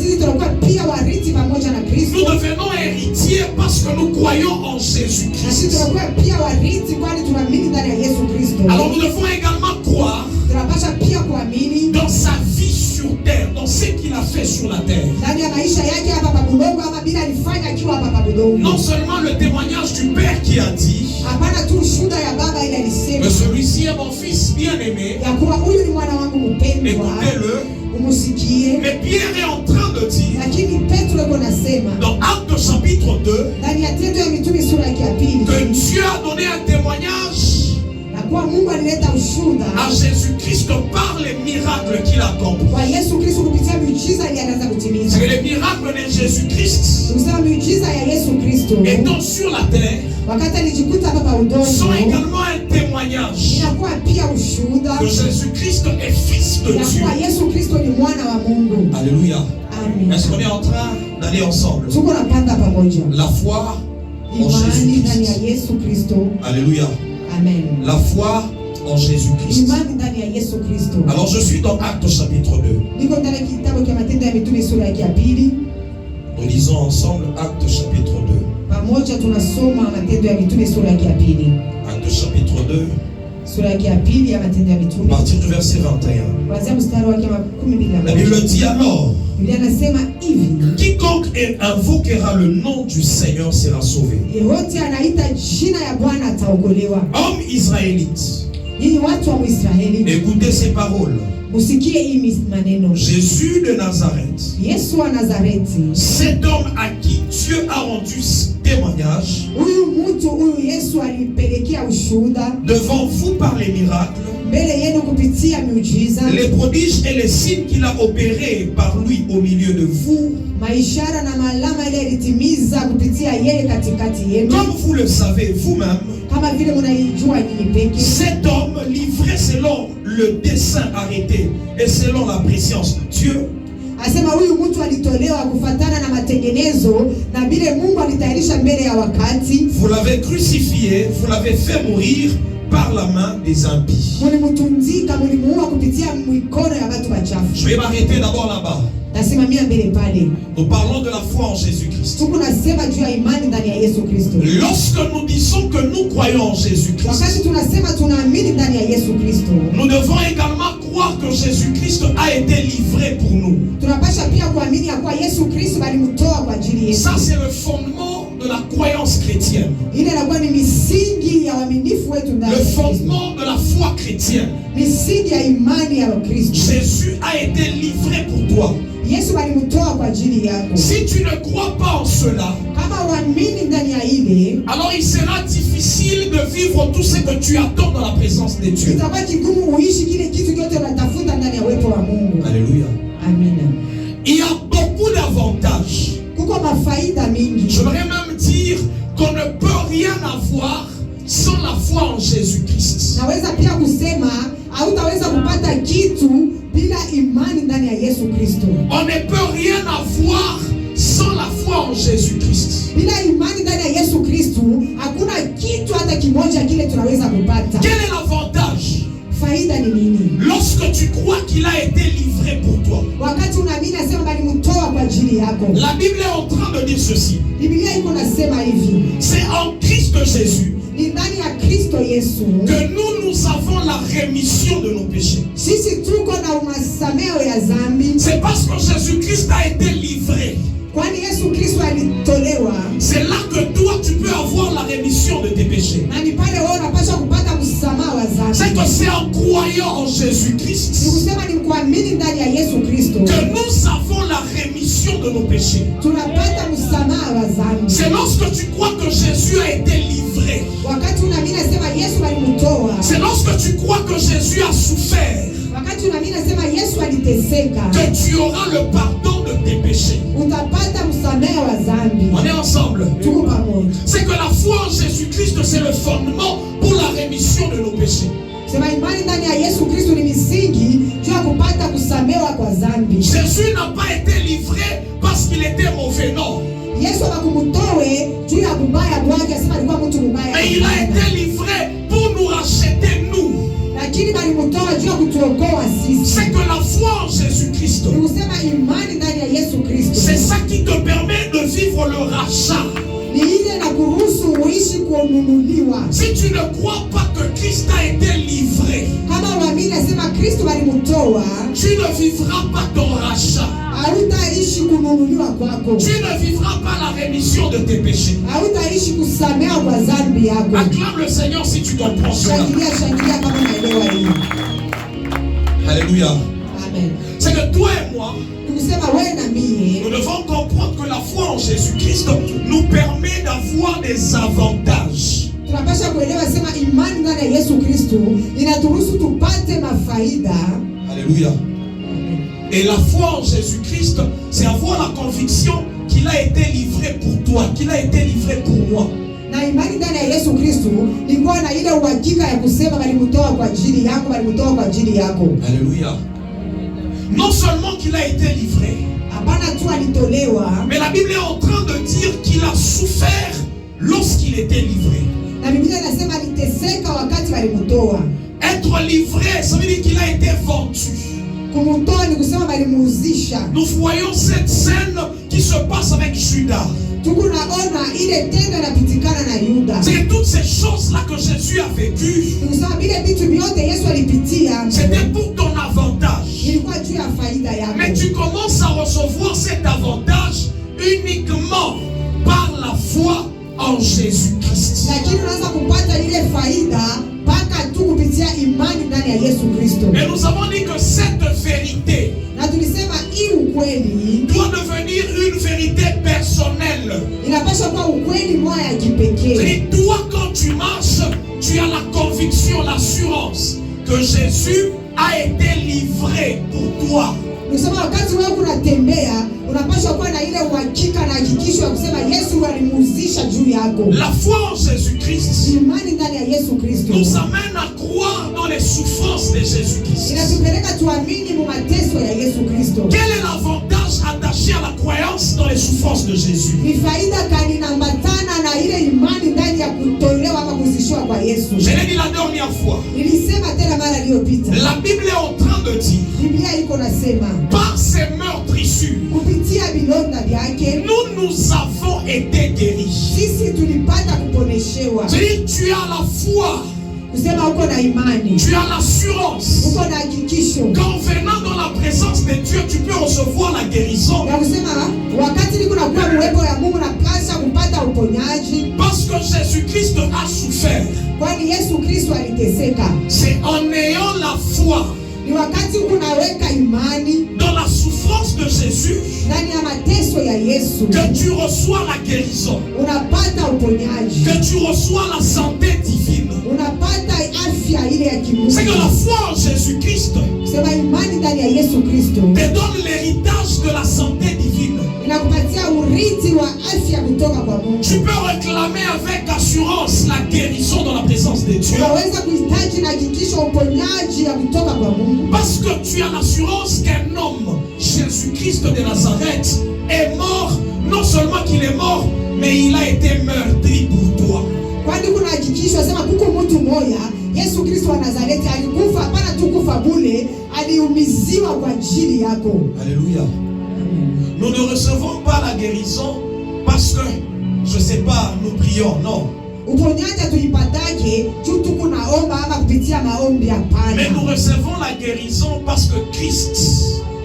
parce que nous croyons en na sisi Jésus-Christ, tunakuwa pia warithi, kwani tunaamini ndani ya Yesu Kristo. alors nous devons également croire Tunapaswa pia kuamini dans sa vie sur terre, dans ce qu'il a fait sur la terre. ndani ya maisha yake hapa pa budongo, ama bila alifanya akiwa hapa pa budongo. Non seulement le témoignage du Père qui a dit Hapana tu shuhuda ya baba ile alisema que celui-ci est mon fils bien-aimé, ya kuwa huyu ni mwana wangu mpendwa, écoutez-le, umusikie. mais Pierre est en train de dire Lakini Petro yuko nasema dans Actes chapitre 2 ndani ya Tendo ya Mitume sura ya pili que Dieu a donné un témoignage na kuwa Mungu alileta ushuhuda à Jésus-Christ par les miracles qu'il accomplit. kwa Yesu Kristo kupitia miujiza aliyoanza kutimiza. C'est que les miracles de Jésus-Christ Tunasema miujiza ya Yesu Kristo étant sur la terre wakati alijikuta hapa pa udongo sont également un témoignage inakuwa pia ushuhuda que Jésus-Christ est fils de ya Dieu. kuwa Yesu Kristo ni mwana wa Mungu. Alléluia. Amen. Est-ce qu'on est en train d'aller ensemble? Tuko napanda pamoja. La foi en Imani ndani ya Jésus-Christ. Yesu Kristo. Alléluia. Amen. La foi en Jésus-Christ. Imani ndani ya Yesu Kristo. Alors je suis dans Actes chapitre 2. Niko ndani ya kitabu cha Matendo ya Mitume sura ya pili. Nous lisons ensemble Actes chapitre 2. Pamoja tunasoma Matendo ya Mitume sura ya pili. Actes chapitre 2, Sura ya pili ya Matendo ya à Mitume. partir du verset 21. Kuanzia mstari wa 11. La Bible dit alors, Biblia inasema hivi: quiconque invoquera le nom du Seigneur sera sauvé. yeyote anaita jina ya Bwana ataokolewa. Hommes israélites, Nyinyi watu wa Israeli, écoutez ces paroles. musikie hii maneno. Jésus de Nazareth, Yesu wa Nazareti, cet homme à qui Dieu a rendu témoignage huyu mtu huyu Yesu alimpelekea ushuhuda devant vous par les miracles, mbele yenu kupitia miujiza, les prodiges et les signes qu'il a opérés par lui au milieu de vous, maishara na malama ile ilitimiza kupitia yeye katikati yenu, comme vous le savez vous-même. kama vile mnaijua nyinyi peke. Cet homme livré selon le dessein arrêté et selon la préscience de Dieu, Asema huyu mtu alitolewa kufatana na matengenezo na vile Mungu alitayarisha mbele ya wakati. vous l'avez crucifié, vous l'avez fait mourir par la main des impies. Mulimtunzika, mulimuua kupitia mikono ya watu wachafu. Je vais m'arrêter d'abord là-bas. Nasimamia mbele pale. Nous parlons de la foi en Jésus-Christ. Tuko nasema juu ya imani ndani ya Yesu Kristo. Lorsque nous disons que nous croyons en Jésus-Christ, Wakati tunasema tunaamini ndani ya Yesu Kristo, nous devons également croire que Jésus-Christ a été livré pour nous. tunapasha pia kuamini ya kuwa Yesu Kristo alimtoa kwa ajili yetu. Ça, c'est le fondement de la croyance chrétienne. Ile inakuwa ni misingi ya uaminifu wetu ndani Le ya Kristo. fondement de la foi chrétienne. Misingi ya imani ya Kristo. Jésus a été livré pour toi. Yesu alimtoa kwa ajili yako. Si tu ne crois pas en cela, Kama uamini ndani ya ile, alors il sera difficile de vivre tout ce que tu attends dans la présence de Dieu. itakuwa kigumu uishi kile kitu kyote unatafuta ndani ya uwepo wa Mungu. Alléluia. Amina. Il y a beaucoup d'avantages. Kuko mafaida mingi. J'aimerais même dire qu'on ne peut rien avoir sans la foi en Jésus-Christ. Naweza pia kusema hautaweza kupata kitu bila imani ndani ya Yesu Kristo. On ne peut rien avoir sans la foi en Jésus-Christ. Bila imani ndani ya Yesu Kristo hakuna kitu hata kimoja kile tunaweza kupata. Quel est l'avantage? Faida ni nini? Lorsque tu crois qu'il a été livré pour toi. Wakati unaamini asema balimtoa kwa ajili yako. La Bible est en train de dire ceci. Biblia iko nasema hivi. C'est en Christ Jésus Ni ndani ya Kristo Yesu que nous avons la rémission de nos péchés. sisi tuko na umasameo ya dhambi. C'est parce que Jésus-Christ a été livré. Kwani Yesu Kristo alitolewa. C'est là que toi tu peux avoir la rémission de tes péchés. Na ni pale wewe unapaswa kupata msamaha wa dhambi. C'est que c'est en croyant en Jésus-Christ Ni kusema ni kuamini ndani ya Yesu Kristo que nous avons la rémission de nos péchés. tunapata msamaha wa dhambi. C'est lorsque tu crois que Jésus a été livré. Wakati unaamini asema Yesu alimtoa. C'est lorsque tu crois que Jésus a souffert Wakati unaamini asema Yesu aliteseka. que tu auras le pardon de tes péchés. Utapata msamaha wa dhambi. On est ensemble. Tuko pamoja. C'est que la foi en Jésus-Christ, c'est le fondement pour la rémission de nos péchés. Sema imani ndani ya Yesu Kristo ni misingi juu ya kupata kusamewa kwa dhambi. Jésus n'a pas été livré parce qu'il était mauvais, non. Yesu akakumutoe juu ya kubaya bwake, asema alikuwa mtu mbaya. Mais il a été livré pour nous racheter, nous. Lakini balimutoa juu ya kutuokoa sisi. C'est que la foi en Jésus-Christ, Ni kusema imani ndani ya Yesu Kristo. c'est ça qui te permet de vivre le rachat. Ni ile kununuliwa. Si tu ne crois pas que Christ a été livré, Kama uamini nasema Kristo alimutoa, tu ne vivras pas ton rachat. hautaishi kununuliwa kwako. Tu ne vivras pas la rémission de tes péchés. Hautaishi kusamehewa kwa dhambi yako. Acclame le Seigneur si tu comprends cela. Shangilia kama unaelewa hili. Alléluia. Amen. C'est que toi et moi, Tukusema wewe na mie, nous devons comprendre que la foi en Jésus-Christ nous permet d'avoir des avantages. tunapasha kuelewa sema imani ndani ya Yesu Kristo inaturuhusu tupate mafaida. Alléluia. Et la foi en Jésus-Christ, c'est avoir la conviction qu'il a été livré pour toi, qu'il a été livré pour moi. Na imani ndani ya Yesu Kristo ni kuwa na ile uhakika ya kusema balimutoa kwa ajili yako, balimutoa kwa ajili yako. Alléluia. Non seulement qu'il a été livré, Hapana tu alitolewa, mais la Bible est en train de dire qu'il a souffert lorsqu'il était livré. na Biblia inasema aliteseka wakati balimutoa. Être livré, ça veut dire qu'il a été vendu. Kumutoa ni kusema balimuuzisha. Nous voyons cette scène qui se passe avec Judas. Tukunaona ile tendo inapitikana na Yuda. C'est toutes ces choses-là que Jésus a vécues. Ni kusema vile vitu vyote Yesu alipitia C'était pour ton avantage. ilikuwa juu ya faida yako. Mais tu commences à recevoir cet avantage uniquement par la foi en Jésus-Christ. Lakini unaweza kupata ile faida mpaka tu kupitia imani ndani ya Yesu Kristo. Et nous avons dit que cette vérité Na tulisema hii ukweli doit devenir une vérité personnelle. inapaswa kuwa ukweli moja ya kipekee. Et toi, quand tu marches, tu as la conviction, l'assurance que Jésus a été livré pour toi. Kusema wakati wewe unatembea unapaswa kuwa na ile uhakika na hakikisho ya kusema Yesu alimuuzisha juu yako. La foi en Jésus-Christ Imani ndani ya Yesu Kristo nous amène à croire dans les souffrances de Jésus-Christ. inatupeleka tuamini mu mateso ya Yesu Kristo. Quel est l'avantage attaché à la croyance dans les souffrances de Jésus? Ni faida kani inaambatana na ile imani ndani ya kutolewa ama kuzishwa kwa Yesu. Je l'ai dit la dernière fois. Nilisema tena mara iliyopita. La Bible est en train de dire, Biblia iko nasema par ces meurtrissures, kupitia vilonda vyake nous avons été guéris. sisi tulipata kuponeshewa. C'est-à-dire, tu as la foi, Kusema uko na imani, tu as l'assurance uko na hakikisho qu'en venant dans la présence de Dieu, tu peux recevoir la guérison. ya kusema wakati niko nakuwa uwepo ya Mungu napasha kupata uponyaji, Parce que Jésus-Christ a souffert. kwani Yesu Kristo aliteseka. C'est en ayant la foi Ni wakati unaweka imani dans la souffrance de Jésus ndani ya mateso ya Yesu que tu reçois la guérison, unapata uponyaji, que tu reçois la santé divine. unapata afya ile ya kimungu. C'est que la foi en Jésus-Christ Kusema imani ndani ya Yesu Kristo te donne l'héritage de la santé divine. inakupatia urithi wa afya kutoka kwa Mungu. Tu peux réclamer avec assurance la guérison dans la présence de Dieu. Unaweza kuhitaji na hakikisho uponyaji ya kutoka kwa Mungu. Parce que tu as l'assurance qu'un homme, Jésus-Christ de Nazareth, est mort. Non seulement qu'il est mort, mais il a été meurtri pour toi. Kwani kuna hakikisho sema kuko mtu moja Yesu Kristo wa Nazareti alikufa, hapana tu kufa bure, aliumiziwa kwa ajili yako. Alléluia. Nous ne recevons pas la guérison parce que, je ne sais pas, nous prions. Non. Uponyaji hatuipataje juu tuko naomba ama kupitia maombi, Mais nous hapana. recevons la guérison parce que Christ,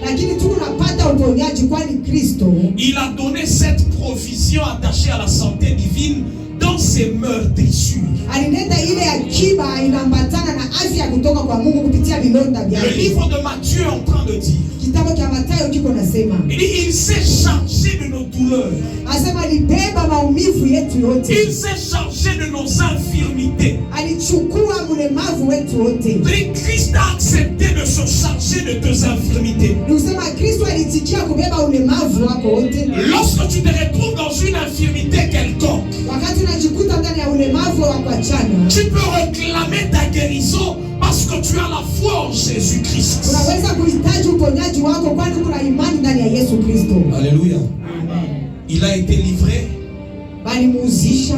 Lakini tuko napata uponyaji kwani Kristo il a donné cette provision attachée à la santé divine dans ses meurtrissures. alileta ile akiba inaambatana na afya kutoka kwa Mungu kupitia vilonda Le vyake. livre de Matthieu est en train de dire, Kitabu cha Mathayo kiko nasema, il dit, il s'est chargé de nos douleurs. asema alibeba maumivu yetu yote, Il s'est chargé de nos infirmités. alichukua ulemavu wetu wote. Christ a accepté de se charger de tes infirmités. Nikusema Kristo alitikia kubeba ulemavu wako wote. Lorsque tu te retrouves dans une infirmité quelconque, Wakati unajikuta ndani ya ulemavu wa kuachana, tu peux réclamer ta guérison parce que tu as la foi en Jésus-Christ. unaweza kuhitaji uponyaji wako kwani kuna imani ndani ya Yesu Kristo. Alléluia. Il a été livré, Balimuuzisha,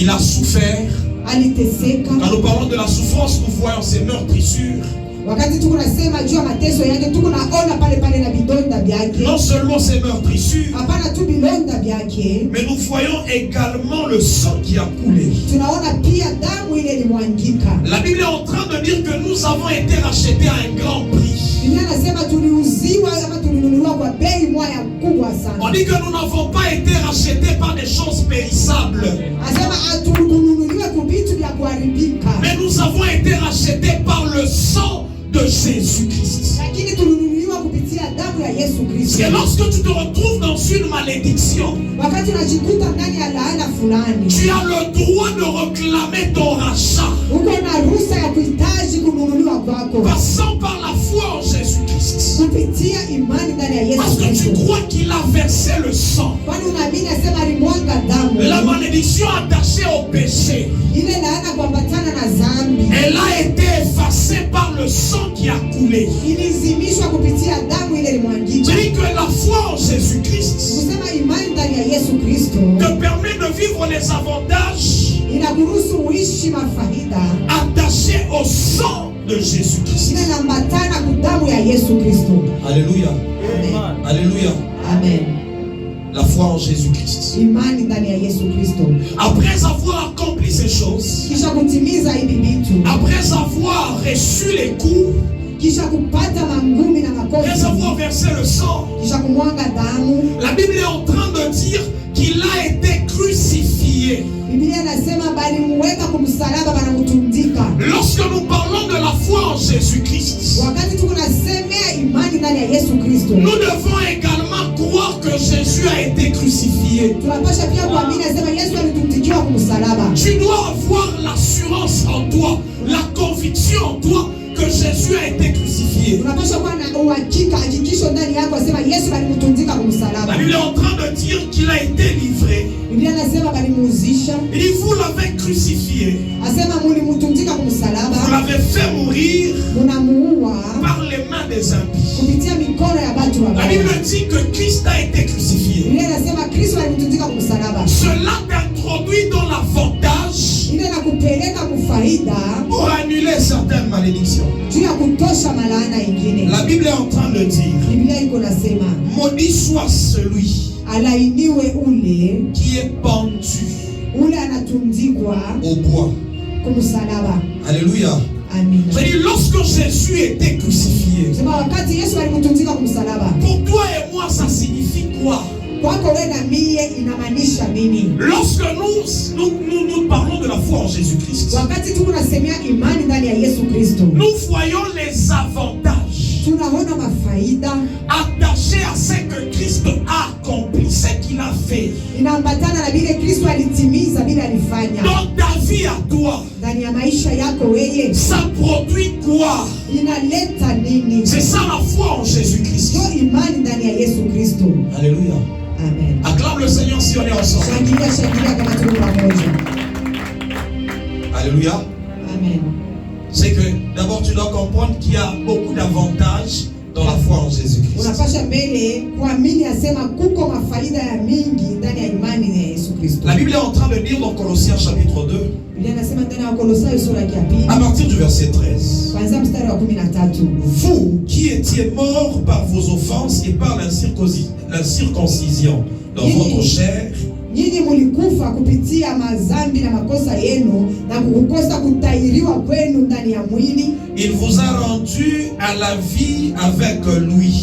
il a souffert. aliteseka. Quand nous parlons de la souffrance, nous voyons ces meurtrissures. Wakati tuko nasema juu ya mateso yake, tuko naona pale pale na vidonda vyake. Non seulement ses meurtrissures, Hapana tu vidonda vyake, mais nous voyons également le sang qui a coulé. tunaona pia damu ile ilimwangika. La Bible est en train de dire que nous avons été rachetés à un grand prix. Biblia nasema tuliuziwa ama tulinunuliwa kwa bei moja kubwa On sana. dit que nous n'avons pas été rachetés par des choses périssables, Asema hatukununuliwa kwa vitu vya kuharibika, mais nous avons été rachetés par le sang de Jésus-Christ. lakini tulinunuliwa kupitia damu ya Yesu Parce Kristo. que lorsque tu te retrouves dans une malédiction, Wakati unajikuta ndani ya laana fulani, tu as le droit de réclamer ton rachat, uko na ruhusa ya kuhitaji kununuliwa kwako passant par la foi en Jésus-Christ. kupitia imani ndani ya Yesu Parce que tu Kristo. crois qu'il a versé le sang. Kwani unaamini asema alimwaga damu. La malédiction attachée au péché, Ile laana kuambatana na dhambi elle a été effacée par le sang qui a coulé. ilizimishwa kupitia damu ile ilimwangika. C'est-à-dire que la foi en Jésus-Christ Kusema imani ndani ya Yesu Kristo te permet de vivre les avantages inakuruhusu uishi mafaida attachés au sang de Jésus-Christ. ile inaambatana kwa damu ya Yesu Kristo. Alléluia. Amen. Alléluia. Amen. La foi en Jésus-Christ. Imani ndani ya Yesu Kristo. Après avoir accompli ces choses, Kisha kutimiza hivi vitu, après avoir reçu les coups, kisha kupata mangumi na après makofi, avoir versé le sang, kisha kumwanga damu, la Bible est en train de dire qu'il a été crucifié. Biblia inasema balimuweka kumsalaba, banamtundika. Lorsque nous parlons de la foi en Jésus-Christ, Wakati tuko nasemea imani ndani ya Yesu Kristo, nous devons également croire que Jésus a été crucifié. tunapasha pia kuamini asema Yesu alitundikiwa kumsalaba. Tu dois avoir l'assurance en toi, la conviction en toi que Jésus a été crucifié. Tunapasha kuwa na uhakika, hakikisho ndani yako asema Yesu alimtundika La kumsalaba. Bible est en train de dire qu'il a été livré. Biblia inasema balimuuzisha, Il dit, vous l'avez crucifié. asema mulimtundika Vous kumsalaba, l'avez fait mourir munamuua par les mains des impies. kupitia mikono ya watu La wabaya. Bible dit que Christ a été crucifié. Biblia inasema Kristo alimtundika kumsalaba. Cela t'introduit dans l'avantage Ile na kupeleka kufaida pour annuler certaines malédictions. juu ya kutosha malaana ingine. La Bible est en train de dire, Biblia iko nasema maudit soit celui alainiwe ule qui est pendu anatundikwa au bois. kumsalaba. Alléluia. Amina. C'est-à-dire, lorsque Jésus était crucifié, Sema wakati Yesu alimtundika kumsalaba, pour toi et moi, ça signifie quoi? kwako wewe na mie inamaanisha nini? Lorsque nous parlons de la foi en Jésus-Christ, Wakati tu unasemea imani ndani ya Yesu Kristo, nous voyons les avantages tunaona mafaida attachés à ce que Christ a accompli, ce qu'il a fait. inaambatana na vile Kristo alitimiza, vile alifanya Dans ta vie à toi, ndani ya maisha yako wewe, ça produit quoi? inaleta nini? C'est ça la foi en Jésus-Christ. Ndio imani ndani ya Yesu Kristo. Alléluia. Amen. Acclame le Seigneur si on est ensemble. Shangilia, shangilia kama tuko pamoja. Alléluia. Amen. C'est que d'abord tu dois comprendre qu'il y a beaucoup d'avantages dans la foi en Jésus-Christ. Unapasha mbele kuamini asema kuko mafaida ya mingi ndani ya imani ya Yesu Kristo. La Bible est en train de dire dans Colossiens chapitre 2, Biblia inasema ndani ya Wakolosai sura ya pili à partir du verset 13. kuanzia mstari wa 13. Vous qui étiez morts par vos offenses et par la circoncision dans votre chair, Nyinyi mulikufa kupitia mazambi na makosa yenu na kukosa kutahiriwa kwenu ndani ya mwili. il vous a rendu à la vie avec lui,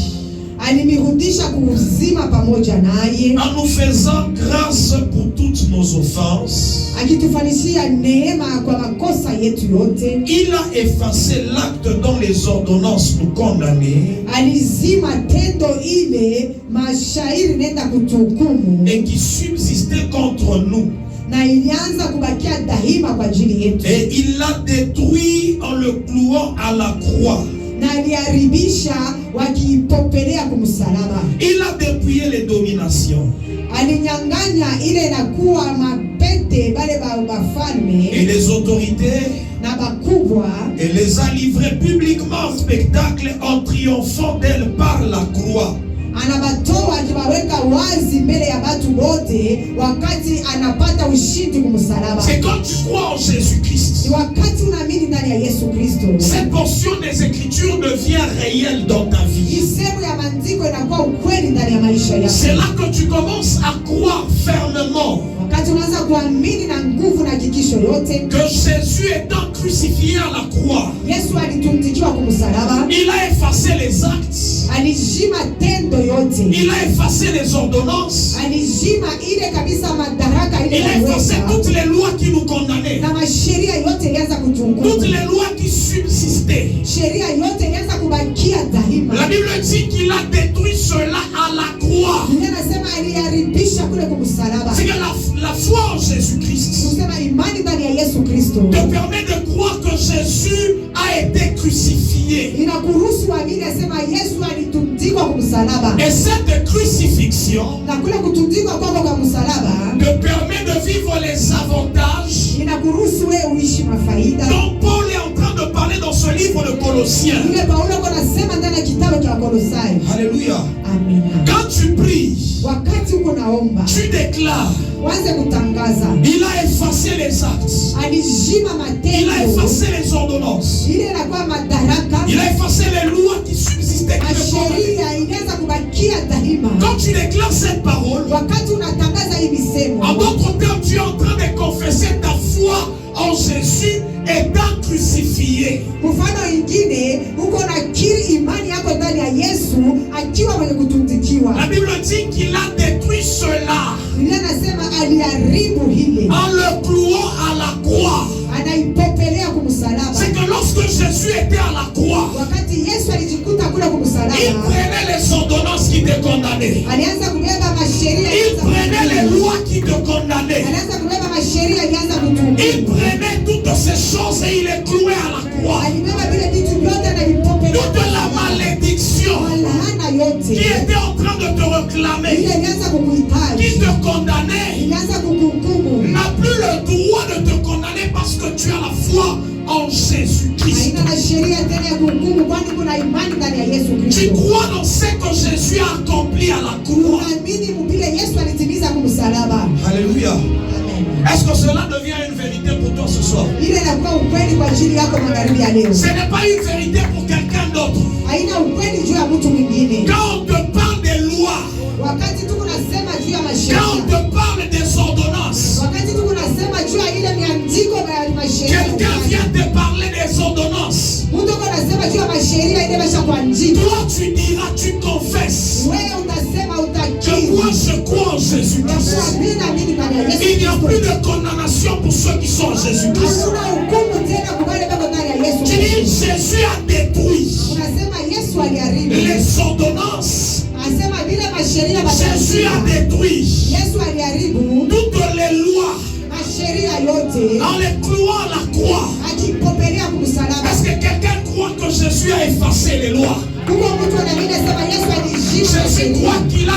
Alimirudisha kuuzima pamoja naye, en nous faisant grâce pour toutes nos offenses. akitufanishia neema kwa makosa yetu yote. Il a effacé l'acte dont les ordonnances nous condamnaient Alizima tendo ile mashairi nenda kutuhukumu et qui subsistait contre nous. na ilianza kubakia daima kwa ajili yetu, Et il l'a détruit en le clouant à la croix. na aliharibisha wakiipopelea kumsalaba. Il a dépouillé les dominations Alinyang'anya ile inakuwa mapete bale et bafalme les autorités na bakubwa, et les a livrés publiquement en spectacle en triomphant d'elle par la croix. anabatoa akiwaweka wazi mbele ya watu wote wakati anapata ushindi kumsalaba. C'est quand tu crois en Jésus-Christ. Ni wakati unaamini ndani ya Yesu Kristo. Cette portion des Écritures devient réelle dans ta vie. Sehemu ya maandiko inakuwa ukweli ndani ya maisha yako. C'est là que tu commences à croire fermement Wakati unaanza kuamini na nguvu na hakikisho yote que Jésus étant crucifié à la croix, Yesu alitundikiwa kumsalaba, il a effacé les actes, alijima tendo yote, il a effacé les ordonnances, alijima ile kabisa madaraka ile il a effacé toutes les lois qui nous condamnaient, na masheria yote ilianza toutes kutunguka, les lois qui subsistaient. sheria yote ilianza kubakia daima. La Bible dit qu'il a détruit cela à la croix. Biblia inasema aliharibisha kule kumsalaba. C'est que la foi en Jésus-Christ Tunasema imani ndani ya Yesu Kristo te permet de croire que Jésus a été crucifié. inakuruhusu uamini, asema Yesu alitundikwa kumsalaba, Et cette crucifixion na kule kutundikwa kwako kwa msalaba te permet de vivre les avantages inakuruhusu wewe uishi mafaida. dont Paul est en train de parler dans ce livre de Colossiens. Ile Paulo anasema ndani ya kitabu cha Kolosai. Alléluia. Amina. Quand tu pries, Wakati uko naomba, tu déclares, waanze kutangaza. il a effacé les actes, Alijima il a matendo. effacé les ordonnances, Ile inakuwa madaraka. il a effacé les lois qui subsistaient, qui le condamnaient. Sheria inaweza kubakia daima. Quand tu déclares cette parole, Wakati unatangaza hii misemo, en d'autres termes, tu es en train de confesser ta foi en Jésus étant crucifié. mfano ingine uko nakiri imani yako ndani ya Yesu akiwa mwenye kutundikiwa. La Bible dit qu'il a détruit cela Biblia inasema aliharibu hile, en le clouant à la croix. anaipopelea kumsalaba. C'est que lorsque Jésus était à la croix, Wakati Yesu alijikuta kule il kumsalaba, prenait les ordonnances qui te condamnaient. alianza kubeba masheria, Il prenait les lois qui te condamnaient. alianza kubeba masheria, alianza kutunga, Il prenait toutes ces choses et il les clouait à la croix. alibeba vile vitu vyote na vipopelea Toute la malédiction laana qui yote était en train de te réclamer, ile ilianza qui kukuhitaji, te condamnait, ilianza kukuhukumu. n'a plus le droit de te condamner parce que tu as la foi en Jésus-Christ. Haina na sheria tena ya kuhukumu, kwani kuna imani ndani ya Yesu Tu Kristo. crois dans ce que Jésus a accompli à la croix. Unaamini mpile Yesu alitimiza kumsalaba. Alléluia. Amen. Est-ce que cela devient une vérité pour toi ce soir? Ile inakuwa ukweli kwa ajili yako magharibi ya leo. Ce n'est pas une vérité pour quelqu'un d'autre. Haina ukweli juu ya mtu mwingine. Quand on te parle des lois, Wakati tu kunasema juu ya quand on masheria, te parle des ordonnances, wakati tu kunasema juu ya ile miandiko ya masheria, quelqu'un vient te parler des ordonnances. mtu uko nasema juu ya masheria ile basha kwa njiko. Toi, tu diras, tu confesses Wewe utasema que utakiri. moi je crois en Jésus-Christ. Unaamini ndani ya Yesu Il n'y a Kristo. plus de condamnation pour ceux qui sont en Jésus-Christ. Hakuna hukumu tena kwa wale wako ndani ya Yesu Tu dis, Kristo. Jésus a détruit Unasema Yesu aliharibu. les ordonnances. Asema vile masheria Jésus a détruit Yesu aliharibu toutes les lois masheria yote en les clouant à la croix. akipopelea kumsalaba. Est-ce que quelqu'un croit que Jésus a effacé les lois? Huko mtu anaamini sema Yesu alijima Jésus sheria. croit qu'il a...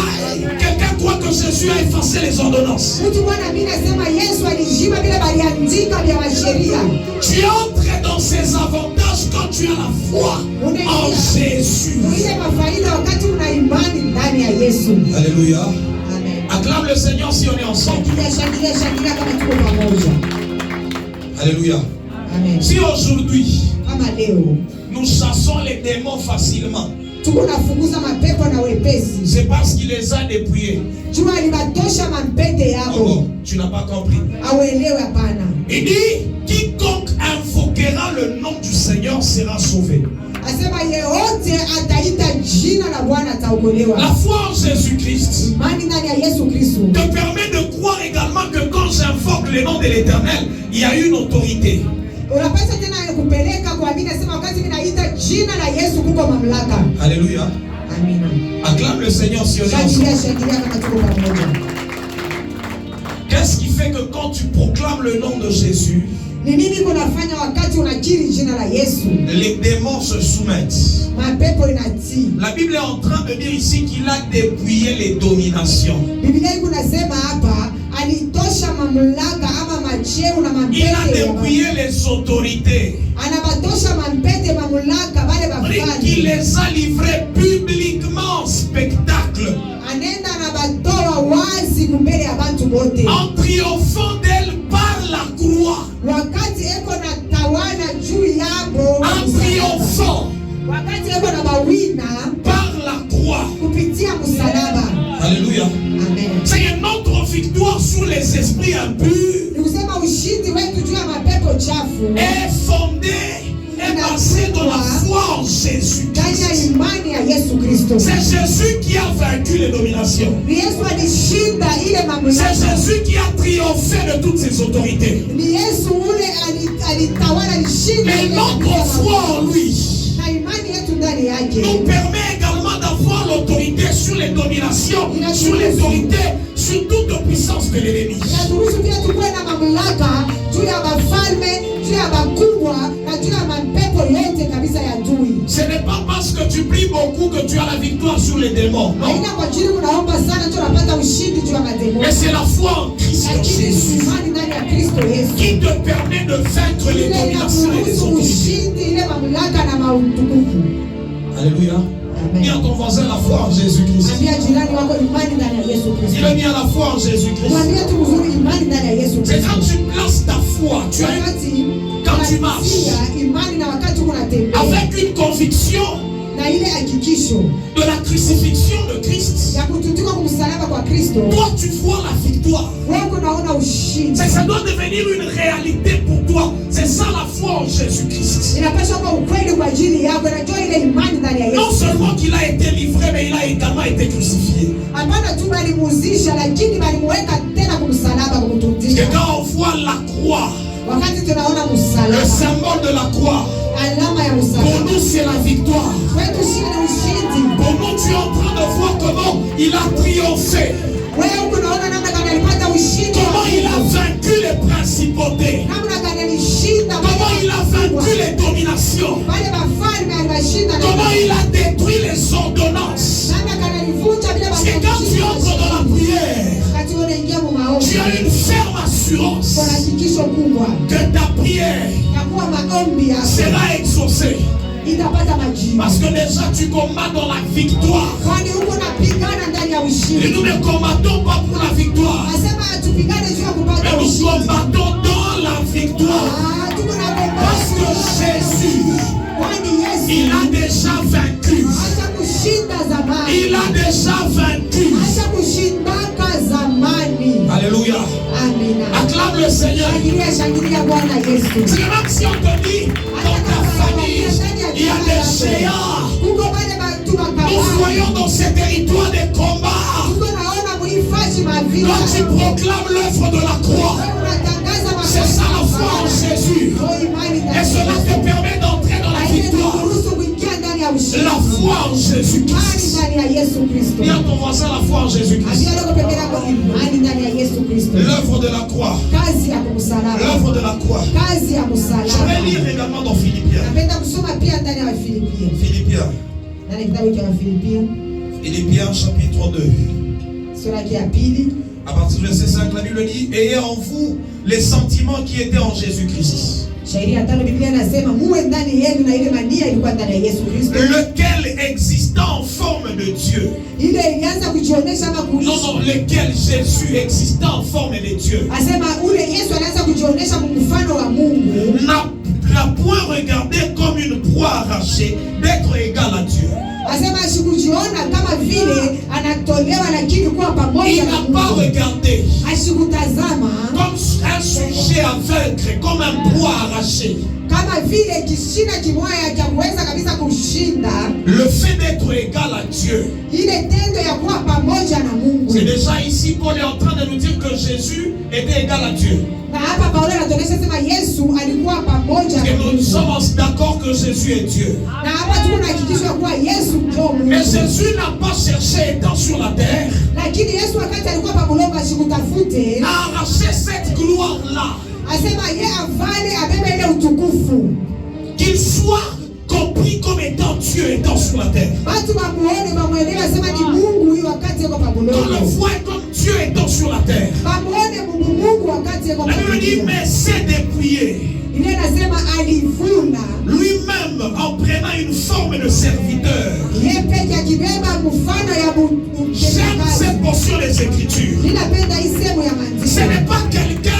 Quelqu'un croit que Jésus a effacé les ordonnances. Mtu mwana mimi nasema Yesu alijima vile baliandika vya masheria. Tu entres dans ces avantages quand tu as la foi en Jésus. Ile mafaida wakati una imani ndani ya Yesu. Alléluia. Amen. Acclame le Seigneur si on est ensemble. Shangilia kama tuko pamoja. Alléluia. Amen. Si aujourd'hui Kama leo nous chassons les démons facilement, tuko nafukuza mapepo na wepesi. c'est parce qu'il les a dépouillés. Jua libatosha mampete yako. Oh, tu n'as pas compris. Auelewe hapana. Il dit, quiconque invoquera le nom du Seigneur sera sauvé. Asema yeyote ataita jina la Bwana ataokolewa. La foi en Jésus-Christ Imani ndani ya Yesu Kristo te permet de croire également que quand j'invoque le nom de l'Éternel, il y a une autorité. unapaswa tena kupeleka kuamini, asema wakati mimi naita jina la Yesu kuko mamlaka. Alléluia. Amina. Acclame le Seigneur si on est ensemble. Shangilia kama tuko pamoja. Qu'est-ce qui fait que quand tu proclames le nom de Jésus, Ni nini kunafanya wakati unakiri jina la Yesu les démons se soumettent? mapepo inatii? La Bible est en train de dire ici qu'il a dépouillé les dominations. Biblia iko nasema hapa alitosha mamlaka ama macheo na Il a mampete ya dépouillé les autorités. anabatosha mampete mamlaka wale Il bafali les a livrés publiquement en spectacle. wazi kumbele ya bantu bote, en triomphant d'elle par la croix, wakati eko na tawala juu yabo, en triomphant wakati eko na mawina par la croix. kupitia msalaba. Alléluia. Amen. C'est notre victoire sur les esprits impurs Ni kusema ushindi wetu juu ya mapepo chafu est fondée et basée dans la foi en Jésus. ndani ya imani ya Yesu Kristo. C'est Jésus qui a vaincu les dominations. Ni Yesu alishinda ile C'est mamlaka. Jésus qui a triomphé de toutes ses autorités. Ni Yesu ule alitawala, alishinda Mais ile notre mamlaka. foi en lui Na imani yetu ndani yake nous permet également d'avoir l'autorité sur les dominations, sur l'autorité, sur toute puissance de l'ennemi. inaturuhusu pia tukuwe na mamlaka juu ya wafalme, juu ya wakubwa na juu ya mapepo yote kabisa ya adui. Ce n'est pas parce que tu pries beaucoup que tu as la victoire sur les démons. Non. Haina kwa ajili unaomba sana ndio unapata ushindi juu ya mademoni. Mais c'est la foi en Christ Lakini Jésus imani ndani ya Kristo Yesu qui te permet de vaincre les ile dominations et les inakuruhusu autorités. ushindi ile mamlaka na mautukufu. Alléluia. Dis à Amen. ton voisin la foi en Jésus-Christ. Ambia jirani wako imani ndani ya Yesu Kristo. Il a mis à la foi en Jésus-Christ. Mwambie tu mzuri imani ndani ya Yesu C'est Kristo. quand tu places ta foi, tu as Wakati Quand tu marches. unatia imani na wakati unatembea avec une conviction na ile hakikisho de la crucifixion de Christ. ya kututika kumsalaba kwa Kristo, Toi, tu vois la victoire. wewe unaona ushindi. Ça doit devenir une réalité pour toi. C'est ça la foi en Jésus-Christ. Inapaswa kuwa ukweli kwa ajili yako, najua ile imani ndani ya Non Yesu. seulement qu'il a été livré, mais il a également été crucifié. Hapana tu balimuuzisha, lakini balimuweka tena kumsalaba, Et kumtundisha. quand on voit la croix, Wakati tunaona le msalaba, symbole de la croix, alama ya pour msalaba, nous c'est la victoire. kwetu shida ni ushindi. Pour nous, tu es en train de voir comment il a triomphé, Wewe huko unaona namna gani alipata ushindi, comment il a vaincu les principautés, namna gani alishinda comment il a vaincu les dominations, wale wafalme, aliwashinda na comment il a détruit les ordonnances. namna gani alivunja vile C'est quand tu entres dans la prière, wakati unaingia mu maombi, tu as une ferme assurance kuna hakikisho kubwa que ta prière ya kuwa maombi yako sera exaucée. itapata majibu, Parce que déjà tu combats dans la victoire. kwani huko unapigana ndani ya Et ushindi. nous ne combattons pas pour la victoire, Nasema tupigane juu ya mais kupata nous ushindi. combattons dans la victoire. Tuko na Parce que Jésus, kwani Yesu il a déjà vaincu. acha kushinda zamani, Il a déjà vaincu. acha kushindaka zamani. Alléluia. Amina. Acclame le Seigneur. Shangilia, shangilia Bwana Yesu. C'est même si on te dit, dans ta famille, il y a des géants. Kuko wale watu Nous wakabali. voyons dans ces territoires des combats. Tuko naona muhifadhi mavita. Quand tu proclames l'œuvre de la croix, Wewe unatangaza c'est ça la foi en Jésus. Oh, imani ndani Et cela te permet d'entrer dans la victoire. kuruhusu kuingia ndani ya ushindi. La foi en Imani Jésus-Christ. ndani ya Yesu Kristo. Dis à ton voisin la foi en Jésus-Christ. Ambia leo pembeni yako imani ndani ya Yesu Kristo. L'œuvre de la croix. Kazi ya kumsalaba. L'œuvre de la croix. Kazi ya Je vais msalaba. lire également dans Philippiens. Napenda kusoma pia ndani ya Wafilipia. Philippiens. Ndani ya kitabu cha Wafilipia Philippiens chapitre 2. sura yake ya pili À partir du verset 5, la Bible dit: ayez en vous les sentiments qui étaient en Jésus-Christ, shairi ya 5, Biblia inasema muwe ndani yenu na ile mania ilikuwa ndani ya Yesu Kristo, Lequel existant en forme de Dieu. ile ilianza kujionyesha ama Non, kuishi. non, lequel Jésus existant en forme de Dieu. Asema ule Yesu alianza kujionyesha mfano wa Mungu, N'a point regardé comme une proie arrachée d'être égal à Dieu. asema asikujiona kama vile anatolewa, lakini kuwa Il pamoja na n'a pas Mungu. regardé Asikutazama comme un sujet à vaincre, comme un proie arrachée. kama vile kishina kimoya cha kuweza kabisa kushinda, Le fait d'être égal à Dieu. ile tendo ya kuwa pamoja na Mungu. C'est déjà ici Paul est en train de nous dire que Jésus était égal à Dieu. Na hapa Paulo anatuonyesha sema Yesu alikuwa pamoja Et na nous Mungu. sommes d'accord que Jésus est Dieu. Na hapa tuko na hakikisho ya kuwa Yesu ndio Mais Mungu. Jésus n'a pas cherché, étant sur la terre, Lakini Yesu wakati alikuwa pamulongo asikutafute, à arracher cette gloire-là. asema ye avale abebe ile utukufu. Qu'il soit compris comme étant Dieu étant sur la terre. Watu bamuone bamwelewe, asema ni Mungu huyu wakati yuko Qu'on le pamulongo. voit comme Dieu étant sur la terre. Bamuone Mungu wakati yuko La Bible dit, pamulongo. mais c'est dépouillé. Biblia inasema alivuna lui-même en prenant une forme de serviteur. yeye peke akibeba mfano ya J'aime cette portion des Écritures. ninapenda hii sehemu ya Ce maandiko. n'est pas quelqu'un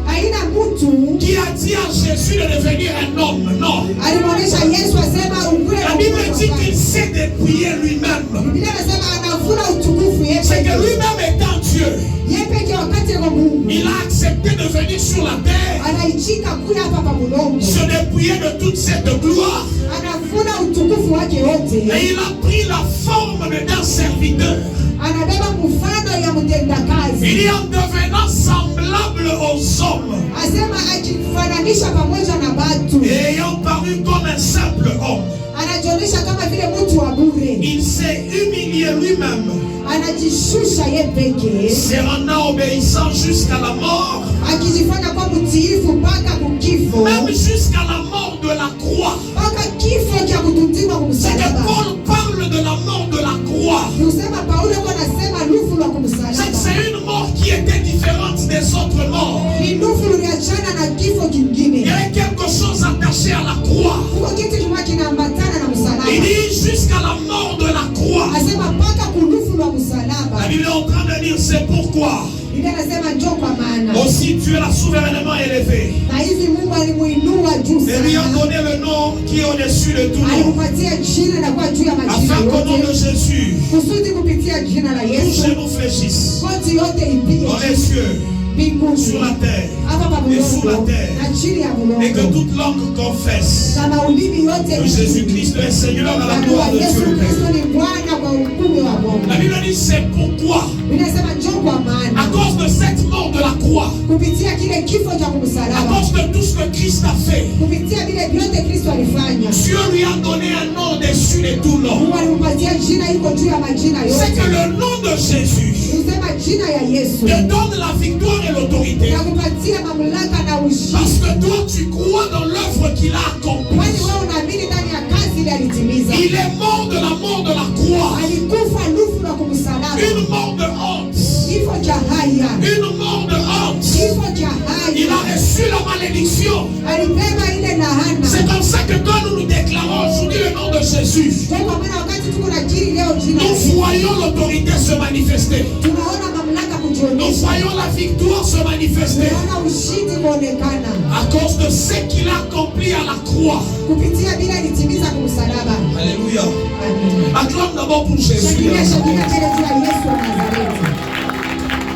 Haina mtu qui a dit à Jésus de devenir un homme. Non. alimwonyesha Yesu asema ukule La Bible dit qu'il s'est dépouillé lui-même. Biblia inasema anavuna utukufu yeye C'est que peke. lui-même étant Dieu, Yeye peke wakati yuko Mungu il a accepté de venir sur la terre, anaichika kuya hapa pa mulongo, se dépouiller de toute cette gloire. anavuna utukufu wake wote, Et il a pris la forme d'un serviteur. anabeba mfano ya mtendakazi. Il est en devenant semblable aux hommes, Asema akifananisha pamoja na batu, et ayant paru comme un simple homme, anajionyesha kama vile mtu wa bure, il s'est humilié lui-même, anajishusha ye peke, se rendant obéissant jusqu'à la mort, akijifanya kwa mtiifu mpaka kukifo, même jusqu'à la mort de la croix. mpaka kifo cha kutundikwa C'est que kumsalaba. Paul parle de la mort de la croix. Kusema Paulo kwa nasema lufu lwa C'est que kumsalaba c'est une mort qui était différente des autres morts. ni lufu luliachana na kifo Il kingine. y avait quelque chose attaché à la croix. Huko kitu kimoja kinaambatana na Il msalaba. dit jusqu'à la mort de la croix. Asema mpaka kulufu lwa La msalaba. Bible est en train de dire c'est pourquoi Biblia inasema njoo kwa maana. aussi Dieu l'a souverainement élevé Na hivi Mungu alimuinua juu et lui a sana. donné le nom qui est au-dessus de tout nom, Alimpatia jina na kwa juu ya majina afin qu'au nom de yote. Jésus, Kusudi kupitia jina la tous Yesu genoux fléchissent koti yote ipige dans les cieux, mbinguni sur la terre, hapa pa et sous la mulongo terre, na chini ya et que mulongo. toute langue confesse Kama ulimi yote que Jésus-Christ est Seigneur à la Kwa gloire de Yesu Dieu le Père. Kristo ni Bwana kwa hukumu wa Mungu. La Bible dit c'est pourquoi, Biblia inasema njoo kwa à maana cause de cette mort de la croix, kupitia kile kifo cha à kumsalaba, cause de tout ce que Christ a fait, kupitia vile vyote Kristo alifanya, Dieu lui a donné un nom au-dessus de tout nom. Mungu alimpatia jina iko juu ya majina C'est que yote. le nom de Jésus Kusema jina ya Yesu te donne la victoire et l'autorité. na kupatia mamlaka na ushindi, Parce que toi, tu crois dans l'œuvre qu'il a accomplie. kwani wewe unaamini ndani ya kazi ile alitimiza. Il est mort de la mort de la croix. Alikufa lufu la kumsalaba, Une mort de honte. kifo cha haya, Une mort de honte. kifo cha Il a haya, reçu la malédiction. alibeba ile laana. C'est comme ça que quand nous nous déclarons aujourd'hui le nom de Jésus, Ndio kwa maana wakati tuko na jiri leo jina la nous Yesu, voyons l'autorité se manifester. tunaona mamlaka Nous kujionyesha, voyons la victoire se manifester. tunaona ushindi kuonekana À cause de ce qu'il a accompli à la croix. kupitia bila alitimiza kumsalaba. Alléluia. Amen. Acclame d'abord pour Jésus. Shakilia shakilia mbele juu ya Yesu wa Nazareti.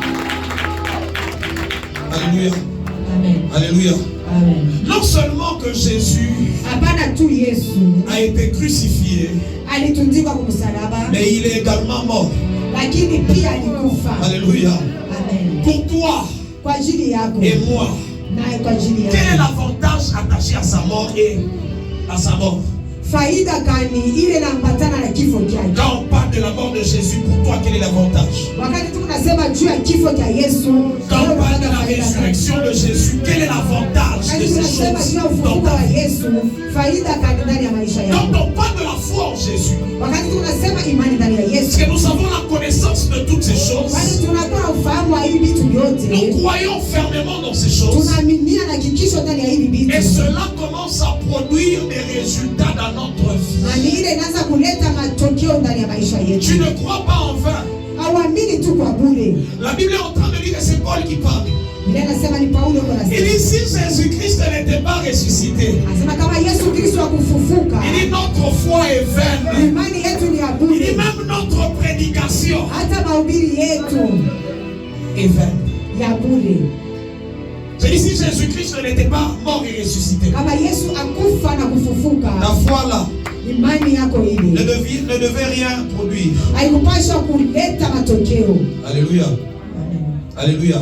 Alléluia. Amen. Alléluia. Amen. Non seulement que Jésus Hapana tu Yesu a été crucifié, alitundikwa kumsalaba, Mais il est également mort. lakini pia alikufa. Alléluia. Amen. pour toi Kwa ajili yako et moi. naye kwa ajili Quel est yako. l'avantage attaché à sa mort et à sa mort? Faida gani ile inaambatana na kifo chake? Quand on parle de la mort de Jésus, pour toi, quel est l'avantage? Wakati tunasema juu ya kifo cha Yesu, Quand on parle de la faida gani? résurrection de Jésus, quel est l'avantage de Wakati ces tunasema juu ya choses dans ufufuko ta wa vie? Yesu, faida gani ndani ya maisha Quand yako? on parle de la foi en Jésus, Wakati tunasema imani ndani ya est-ce Yesu, que nous avons la connaissance de toutes ces choses? kwani tunakuwa na ufahamu wa hivi vitu Nous vyote, croyons fermement dans ces choses. tunaaminia na kikisho ndani ya hivi Et vitu, cela commence à produire des résultats dans notre na vie. ni ile inaanza kuleta matokeo ndani ya maisha Tu yetu. ne crois pas en vain. Hauamini tu kwa bure. La Bible est en train de dire que c'est Paul qui parle. Biblia inasema ni Paulo kwa Il nasema. dit si Jésus-Christ n'était pas ressuscité, Anasema kama Yesu Kristo akufufuka, il dit notre foi est vaine. imani yetu ni ya Il dit bure. même notre prédication Hata mahubiri yetu est vaine. ya bure. Je dis si Jésus-Christ n'était pas mort et ressuscité, Kama Yesu akufa na kufufuka, La foi là imani yako ne ile devait rien produire. haikupasha kuleta matokeo. Alléluia. Alléluia.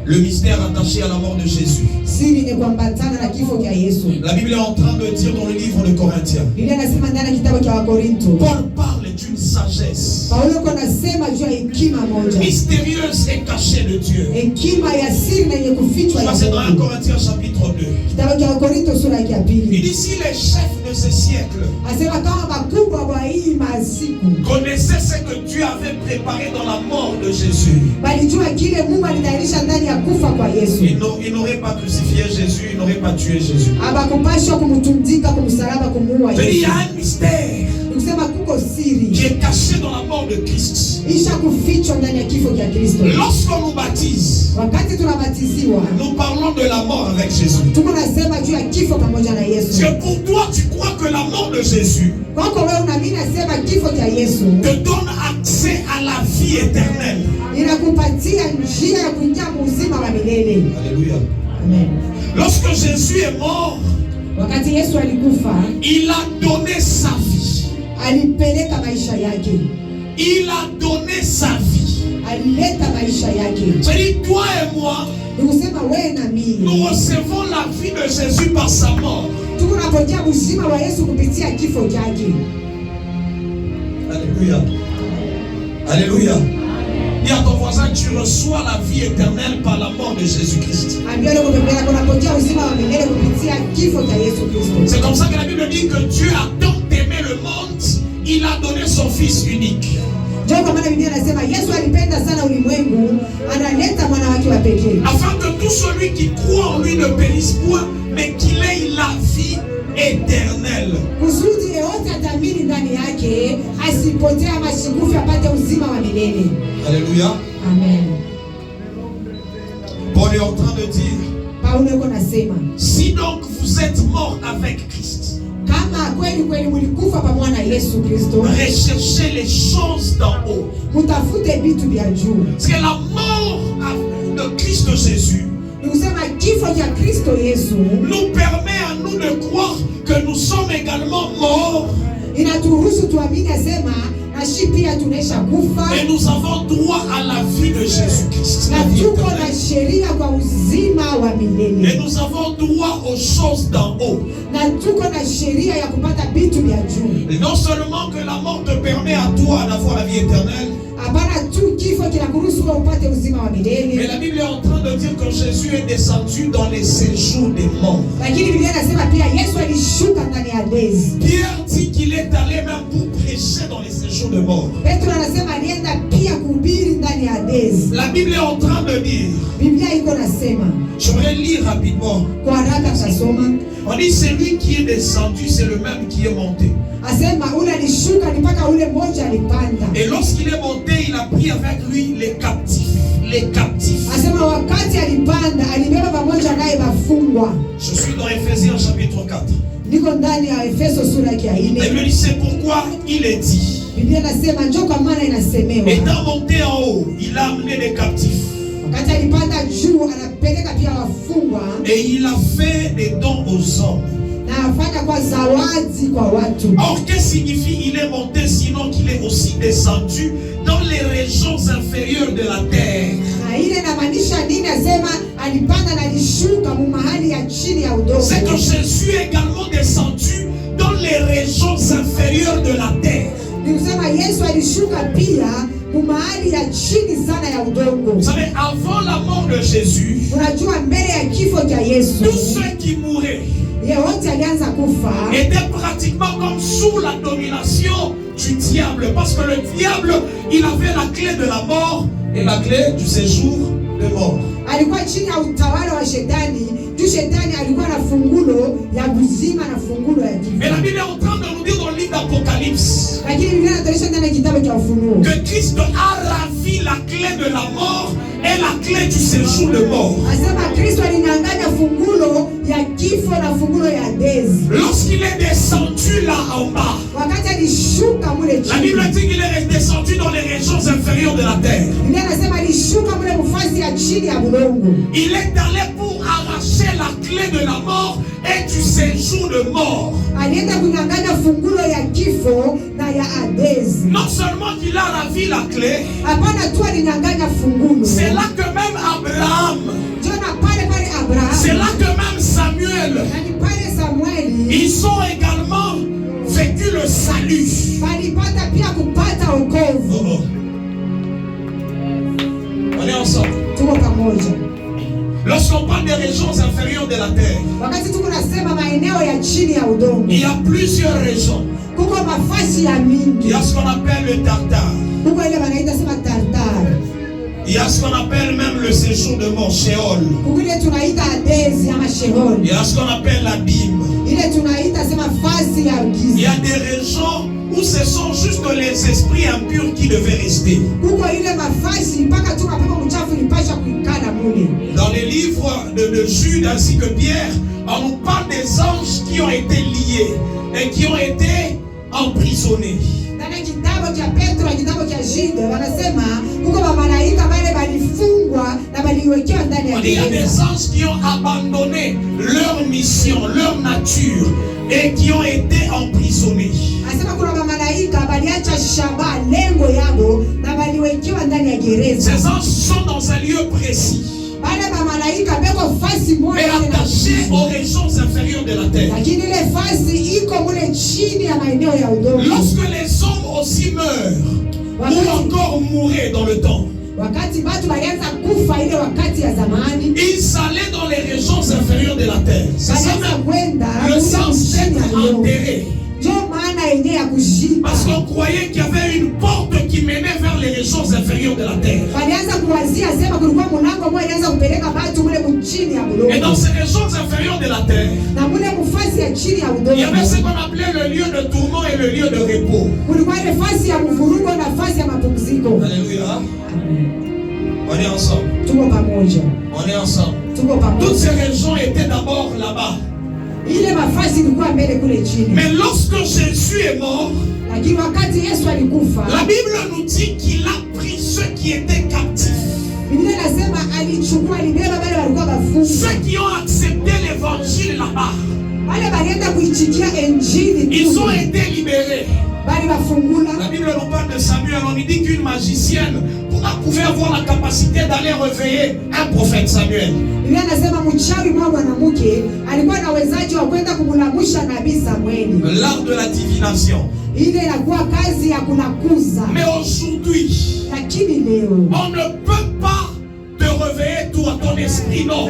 Le mystère attaché à la mort de Jésus. Siri ni kuambatana na kifo cha Yesu. La Bible est en train de dire dans le livre de Corinthiens. Biblia inasema ndani ya kitabu cha Wakorinto, Paul parle d'une sagesse Paulo konasema juu ya hekima moja, mystérieuse et cachée de Dieu. hekima ya siri na yenye kufichwa ya C'est dans 1 Mungu. Corinthiens chapitre 2. Kitabu cha Wakorintho sura ya Il pili dit si les chefs de ce siècle asema kama bakubwa wa hii masiku connaissaient ce que Dieu avait préparé dans la mort de Jésus, balijua kile Mungu alitayarisha ndani ya kufa kwa Yesu, ils n'auraient pas crucifié Jésus, ils n'auraient pas tué Jésus. abakupashwa kumtumdika kumsalaba kumuua Je dis, il y Yesu. a un mystère Nikusema kuko siri qui est caché dans la mort de Christ. isha kufichwa ndani ya kifo cha Kristo. Lorsqu'on nous baptise, Wakati tunabatiziwa nous parlons de la mort avec Jésus. tuko nasema juu ya kifo pamoja na Yesu. Parce que pour toi, tu crois que la mort de Jésus Kwako wewe unaamini nasema kifo cha Yesu te donne accès à la vie éternelle. inakupatia njia ya kuingia uzima wa milele. Alléluia. Amen. Lorsque Jésus est mort, Wakati Yesu alikufa, il a donné sa vie. alipeleka maisha yake, Il a donné sa vie. alileta maisha yake. C'est-à-dire, toi et moi, Nikusema wewe na mimi nous recevons la vie de Jésus par sa mort. tuko napokea uzima wa Yesu kupitia kifo chake. Alléluia. Alléluia. Dis à ton voisin, tu reçois la vie éternelle par la mort de Jésus-Christ. Ambia leo kupembea kunapokea uzima wa milele kupitia kifo cha Yesu Kristo. C'est comme ça que la Bible dit que Dieu a tant aimé le monde, il a donné son Fils unique. Ndio kwa maana Biblia inasema Yesu alipenda sana ulimwengu, analeta mwana wake wa pekee. Afin que tout celui qui croit en lui ne périsse point, mais qu'il ait la vie éternelle. Kusudi yeyote atamini ndani yake asipotee ama asikufe, apate uzima wa milele. Alléluia. Amen. Paul est en train de dire, Paulo yuko nasema Si donc vous êtes mort avec Christ, kama kweli kweli mlikufa pamoja na Yesu Kristo, recherchez les choses d'en haut. mtafute vitu vya juu. Parce que la mort de Christ Jésus Nikusema kifo cha Kristo Yesu nous permet à nous de croire que nous sommes également morts inaturuhusu tuamini, asema na shi pia tunaisha kufa et nous avons droit à la vie de Jésus-Christ. na La vie tuko na éternelle. sheria kwa uzima wa Et milele, nous avons droit aux choses d'en haut. na tuko na sheria ya kupata vitu vya juu. Et non seulement que la mort te permet à toi d'avoir la vie éternelle, Hapana tu kifo kinakuruhusu wewe upate uzima wa mais milele, la Bible est en train de dire que Jésus est descendu dans les séjours des morts. lakini Biblia inasema pia Yesu alishuka ndani ya dezi. Pierre dit qu'il est allé même pour prêcher dans les séjours de mort. Petro anasema alienda pia kuhubiri ndani ya dezi. La Bible est en train de dire, Biblia iko nasema je vais lire rapidement. kwa haraka, tasoma. On dit celui qui est descendu, c'est le même qui est monté. Asema ule alishuka ni mpaka ule mmoja alipanda. Et lorsqu'il est monté, il a pris avec lui les captifs. Les captifs. Asema wakati alipanda alibeba pamoja naye wafungwa. Je suis dans Ephésiens chapitre 4. Niko ndani ya Efeso sura ya Et 4. il dit, c'est pourquoi il est dit. Biblia inasema njoo kwa maana inasemewa. Étant monté en haut, il a amené des captifs. Wakati alipanda juu anapeleka pia wafungwa Et il a fait des dons aux hommes. na afanya kwa zawadi kwa watu. Or, qu'est-ce qui signifie il est monté sinon qu'il est aussi descendu dans les régions inférieures de la terre? Na ile inamaanisha nini? Asema alipanda na alishuka mu mahali ya chini ya udongo. C'est que Jésus est également descendu dans les régions inférieures de la terre. Ni kusema Yesu alishuka pia mu mahali ya chini sana ya udongo. Vous savez, avant la mort de Jésus, Unajua mbele ya kifo cha Yesu tous ceux qui mouraient yeyote alianza kufa étaient pratiquement comme sous la domination du diable. Parce que le diable, il avait la clé de la mort et la clé du séjour de mort. alikuwa chini ya utawala wa shetani. Juu shetani alikuwa na fungulo ya uzima na fungulo ya Et kifo. la Bible est en train de nous dire dans le livre d'Apocalypse Lakini Biblia inatuonyesha ndani ya kitabu cha Ufunuo que Christ a ravi la clé de la mort et la clé du séjour de mort. asema Kristo alinyang'anya fungulo ya kifo na fungulo ya dezi. Lorsqu'il est descendu là en bas, Wakati alishuka mule la Bible chini, dit qu'il est descendu dans les régions inférieures de la terre. Biblia inasema alishuka mule mfasi ya chini ya udongo. Il est allé pour arracher la clé de la mort et du séjour de mort. Alienda kunyang'anya fungulo ya kifo na ya adezi. Non seulement qu'il a ravi la clé, Hapana tu alinyang'anya fungulo. c'est là que même Abraham, Jona pale pale c'est Abraham là que même Samuel, na ni pale Samueli ils ont également vécu le salut. walipata pia kupata ensemble. Tuko pamoja. Lorsqu'on parle des régions inférieures de la terre, Wakati tuko nasema maeneo ya chini ya udongo, il y a plusieurs régions. kuko mafasi ya Il mingi. y a ce qu'on appelle le Tartare. Kuko ile wanaita sema tartare. Il y a ce qu'on appelle même le séjour de mort, Sheol. Kuko ile tunaita Hadesi ama Sheol. Il y a ce qu'on appelle l'abîme. Ile tunaita sema fasi ya Il y giza. a des régions où ce sont juste les esprits impurs qui devaient rester. Kuko ile mafasi mpaka tu mapepo mchafu ilipasha kuikala mule. Dans les livres de Jude ainsi que Pierre, on nous parle des anges qui ont été liés et qui ont été emprisonnés. Ndani ya kitabu cha Petro na kitabu cha Jude wanasema kuko mamalaika wale walifungwa na waliwekewa ndani ya Il y a gereza. des anges qui ont abandonné leur mission, leur nature et qui ont été emprisonnés. Anasema kuna mamalaika waliacha shaba lengo yao na waliwekewa ndani ya gereza. Ces anges sont dans un lieu précis, Wale mamalaika beko fasi moja mais ile na attachés aux régions inférieures de la terre. lakini ile fasi iko mule chini ya maeneo ya udongo. Lorsque les hommes aussi meurent ou encore mouraient dans le temps, Wakati watu walianza kufa ile wakati ya zamani, ils allaient dans les régions inférieures de la terre. C'est ça walianza même kwenda le sens chini ya d'être udongo. enterré. Ndio maana yenyewe ya kushiba. Parce qu'on croyait qu'il y avait une porte qui menait vers les régions inférieures de la terre. Walianza kuwazia sema kulikuwa mlango mmoja ilianza kupeleka watu mule chini ya Et dans udongo. ces régions inférieures de la terre, Na mule mfasi ya chini ya il y avait ce udongo. qu'on appelait le lieu de tourment et le lieu de repos. Kulikuwa ile fasi ya mvurugo na fasi ya mapumziko. Alléluia. On est ensemble. Tuko pamoja. On est ensemble. Tuko Toutes pamoja. ces régions étaient d'abord là-bas. Ile mafasi ilikuwa mbele kule chini. Mais lorsque Jésus est mort, Lakini wakati Yesu alikufa, la Bible nous dit qu'il a pris ceux qui étaient captifs, Biblia inasema alichukua alibeba wale walikuwa wafungwa. ceux qui ont accepté l'évangile là-bas. Wale walienda kuichikia injili Ils tu. ont été libérés. Bali wafungula. La Bible nous parle de Samuel. On nous dit qu'une magicienne pouvait avoir la capacité d'aller réveiller un prophète Samuel. Biblia inasema mchawi mwa mwanamke alikuwa na uwezaji wa kwenda kumlamusha nabii Samueli. L'art de la divination. Ile inakuwa kazi ya kunakuza. Mais aujourd'hui, Lakini leo on ne peut pas te réveiller tout à ton esprit, non.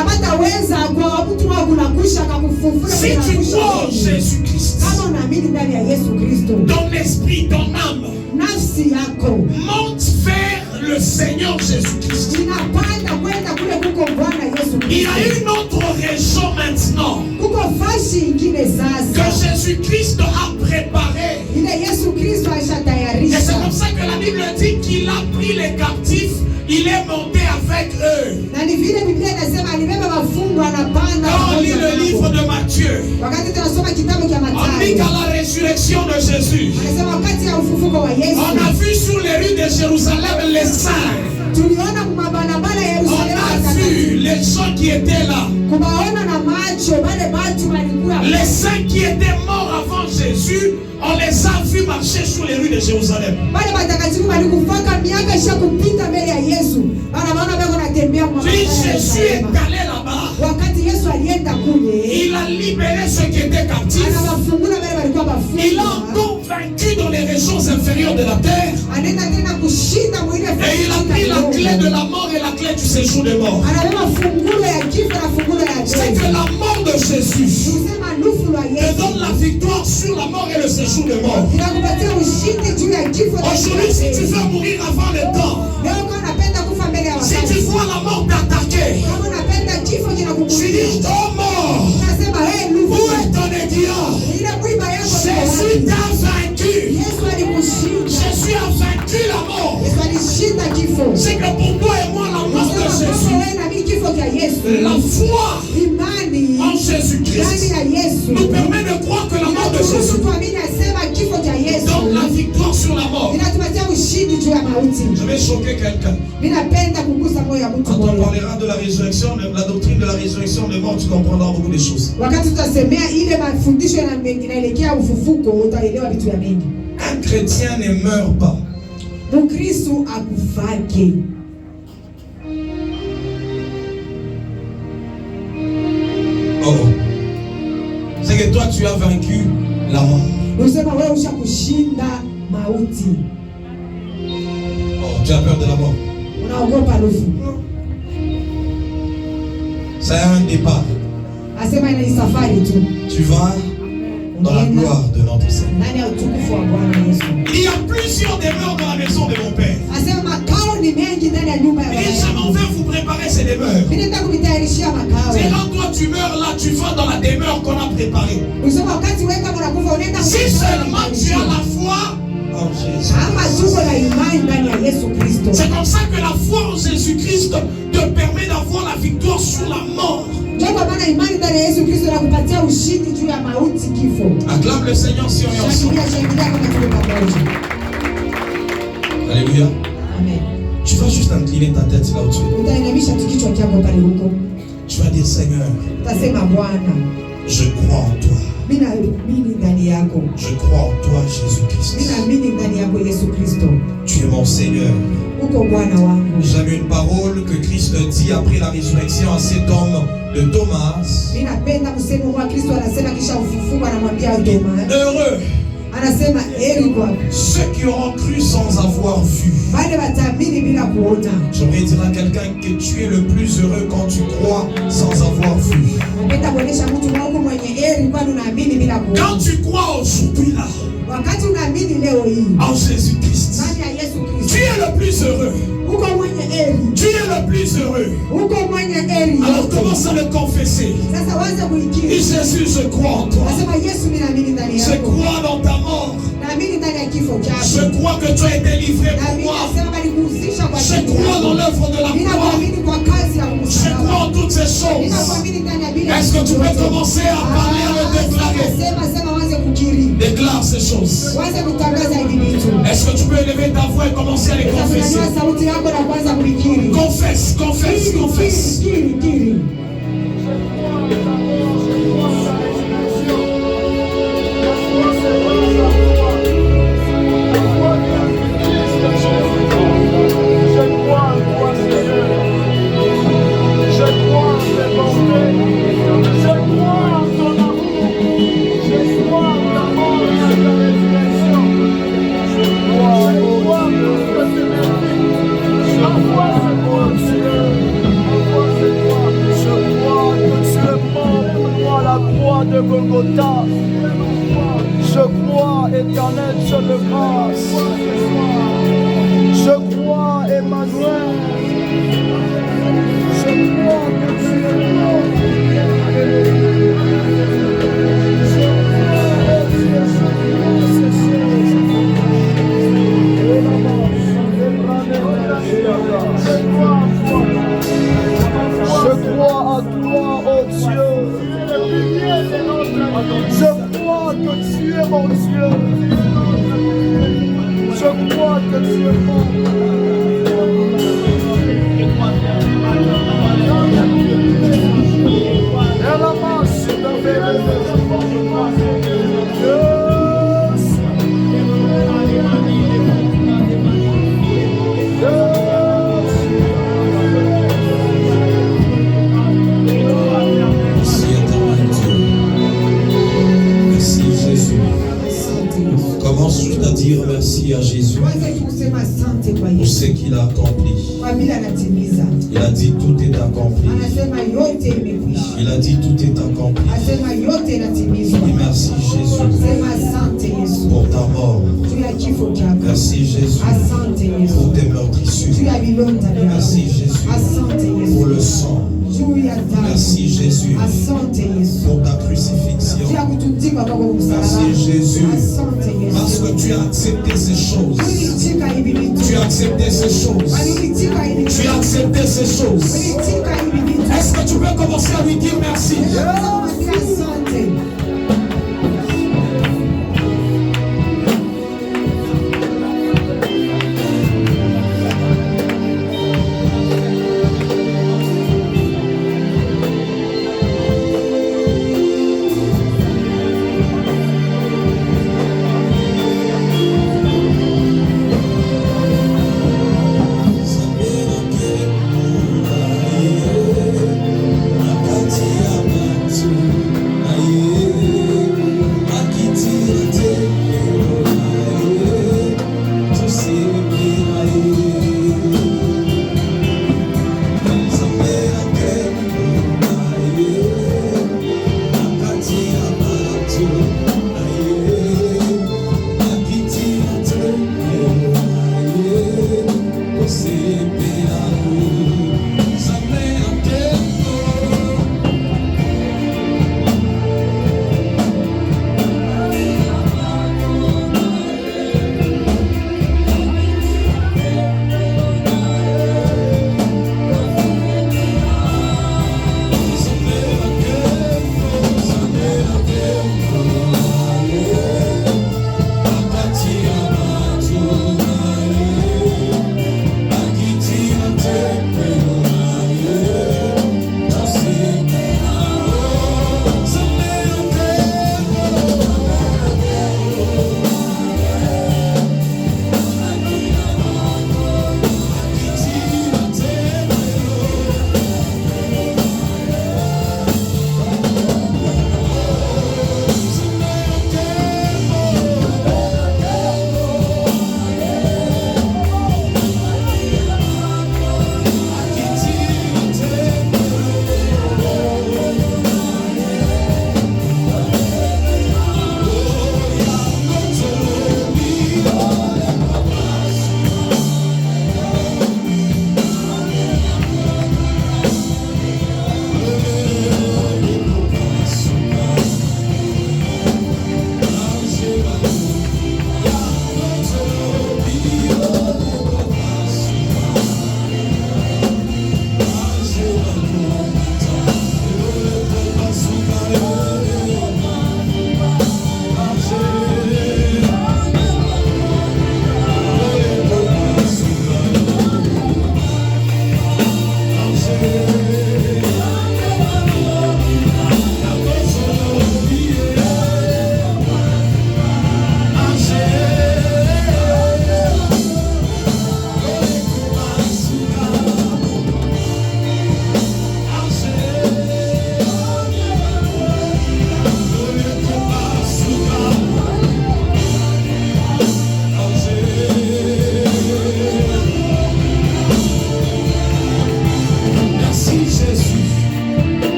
abataweza kwa mtu wa kunakusha akakufufua. Si tu crois en Jésus-Christ, kama unaamini ndani ya Yesu Kristo, ton esprit, ton âme nafsi yako monte vers le Seigneur Jésus-Christ. inapanda kwenda kule kuko Bwana Yesu Il y Kristo. a une autre région maintenant Kuko fashi ingine que sasa Jésus-Christ a préparée. ile Yesu Kristo Et c'est aishatayarisha. comme ça que la Bible dit qu'il a pris les captifs, il est monté avec eux. Na ni vile Biblia inasema alibeba wafungwa anapanda. Quand on lit pamoja le nao. livre de Matthieu, Wakati tunasoma kitabu cha on dit Mathayo, qu'à la résurrection de Jésus, anasema wakati ya ufufuko wa on Yesu a vu sur les rues de Jérusalem les saints. tuliona kumabarabara ya On Yerusalemu a vu watakatifu. les gens qui étaient là. Kubaona na macho wale watu walikuwa Les saints qui étaient morts avant Jésus, on les a vus marcher sur les rues de Jérusalem. wale watakatifu walikufaka miaka isha kupita mbele ya Yesu. Wanaona bado wanatembea kwa Puis Jésus est allé là-bas. wakati Yesu alienda kule, Il a libéré ceux qui étaient captifs. anawafungula wale walikuwa Il a wafungwa. encore vaincu dans les régions inférieures de la terre. Anaenda tena kushinda mwile Et il a pris la clé de la mort et la clé du séjour des morts. anabeba fungulo ya kifo na fungulo ya C'est que adhabu. la mort de Jésus Kusema nufu la te Yesu donne la victoire sur la mort et le séjour des morts. inakupatia ushindi juu ya kifo na Aujourd'hui, si tu adhabu. veux mourir avant le temps, Leo kama unapenda kufa mbele ya si wakati, tu vois la mort t'attaquer, kama unapenda kifo tu kinakukulia, dis, oh mort, unasema hey où nufu, est ton aiguillon? ile mwiba yako iko Jésus wapi? t'a vaincu. Yesu alikushinda. Jésus a vaincu la mort. Yesu alishinda kifo. C'est que pour toi et moi, la mort de Unasema kwamba Jésus, wewe na mimi kifo cha Yesu, la foi imani en Jésus-Christ ndani ya Yesu nous permet de croire que la mort de inaturuhusu Jésus tuamini asema kifo cha Yesu donne la victoire sur la mort. inatupatia ushindi juu ya mauti. Je vais choquer quelqu'un. Ninapenda kugusa moyo wa mtu Quand on mmoja. parlera de la résurrection, de la doctrine de la résurrection des morts, tu comprendras beaucoup de choses. Wakati tutasemea ile mafundisho inaelekea ufufuko, utaelewa vitu vya mingi. Un chrétien ne meurt pas. Mkristo akufake. Oh. C'est que toi, tu as vaincu la mort. Unasema wewe ushakushinda mauti. Oh, tu as peur de la mort. unaogopa rufu. C'est un départ. Asema ni safari tu. Tu vas dans la gloire de notre Seigneur. Ndani ya utukufu wa Bwana Yesu. Il y a plusieurs demeures dans la maison de mon père. Asema makao ni mengi ndani ya nyumba ya Bwana. Et je m'en vais vous préparer ces demeures. Mimi nataka kunitayarishia makao. C'est quand toi tu meurs là, tu vas dans la demeure qu'on a préparée. Usoma wakati wewe kama unakufa unaenda Si seulement tu as la foi En Jésus. ama tuko na imani ndani ya Yesu Kristo. c'est comme ça que la foi en Jésus-Christ te permet d'avoir la victoire sur la mort. Ndio kwa maana imani ndani ya Yesu Kristo inakupatia ushindi juu ya mauti, kifo. Acclame le Seigneur si on est ensemble. Shangilia kama tuko pamoja. Alléluia. Amen. Tu vas juste incliner ta tête là où tu es. Utainamisha tu kichwa chako pale huko. Tu vas dire, Seigneur, Utasema Bwana, je crois en toi. mimi naamini ndani yako. Je crois en toi, Mimi Jésus-Christ. naamini ndani yako Yesu Kristo. Tu es mon Seigneur. Uko Bwana wangu. J'aime une parole que Christ dit après la résurrection à cet homme de Thomas. Mimi napenda kusema kwa Kristo anasema kisha ufufuko anamwambia Thomas. Heureux Anasema heri kwako. ceux qui auront cru sans avoir vu. Wale wataamini bila kuona. J'aimerais dire à quelqu'un que tu es le plus heureux quand tu crois sans avoir vu. Napenda kuonesha mtu wako mwenye heri kwani unaamini bila kuona. Quand tu crois aujourd'hui là, Wakati unaamini leo hii en Jésus-Christ, ndani ya Yesu tu Kristo. es le plus heureux. Uko mwenye heri. Tu es le plus heureux. Uko mwenye heri. Alors commence à le confesser. Sasa waanze kuikiri. Dis Jésus, je crois en toi. Nasema Yesu mimi naamini ndani Je yako. crois dans ta mort. Naamini ndani ya kifo chako. Je crois que tu as été livré pour Naamini moi. nasema balikuhusisha kwa Je crois dans l'œuvre de la Mimi croix. naamini kwa kazi ya Je msalaba. crois en toutes ces Mimi choses. naamini ndani ya bila. Est-ce que tu peux commencer à parler, à le déclarer? Sema waanze kukiri. Déclare ces choses. Waanze kutangaza hivi vitu. Est-ce que tu peux élever ta voix et commencer à les confesser? Unanyanyua sauti yako na kuanza kuikiri. Confesse, confesse, confesse. Kiri. De Golgotha, je crois, éternel Dieu de grâce, je crois, Emmanuel, je crois que tu es mort. Je crois à toi, oh Dieu. Je crois que tu es mon Dieu. Je crois que tu es Commence juste à dire merci à Jésus pour ce qu'il a accompli. Il a dit tout est accompli. Il a dit tout est accompli. Et merci Jésus pour ta mort. Merci Jésus pour tes meurtrissures. Merci Jésus pour le sang. Merci Jésus pour ta crucifixion. Merci Jésus parce que tu as accepté ces choses. Tu as accepté ces choses. Tu as accepté ces choses. Est-ce que tu peux commencer à lui dire merci? Saber que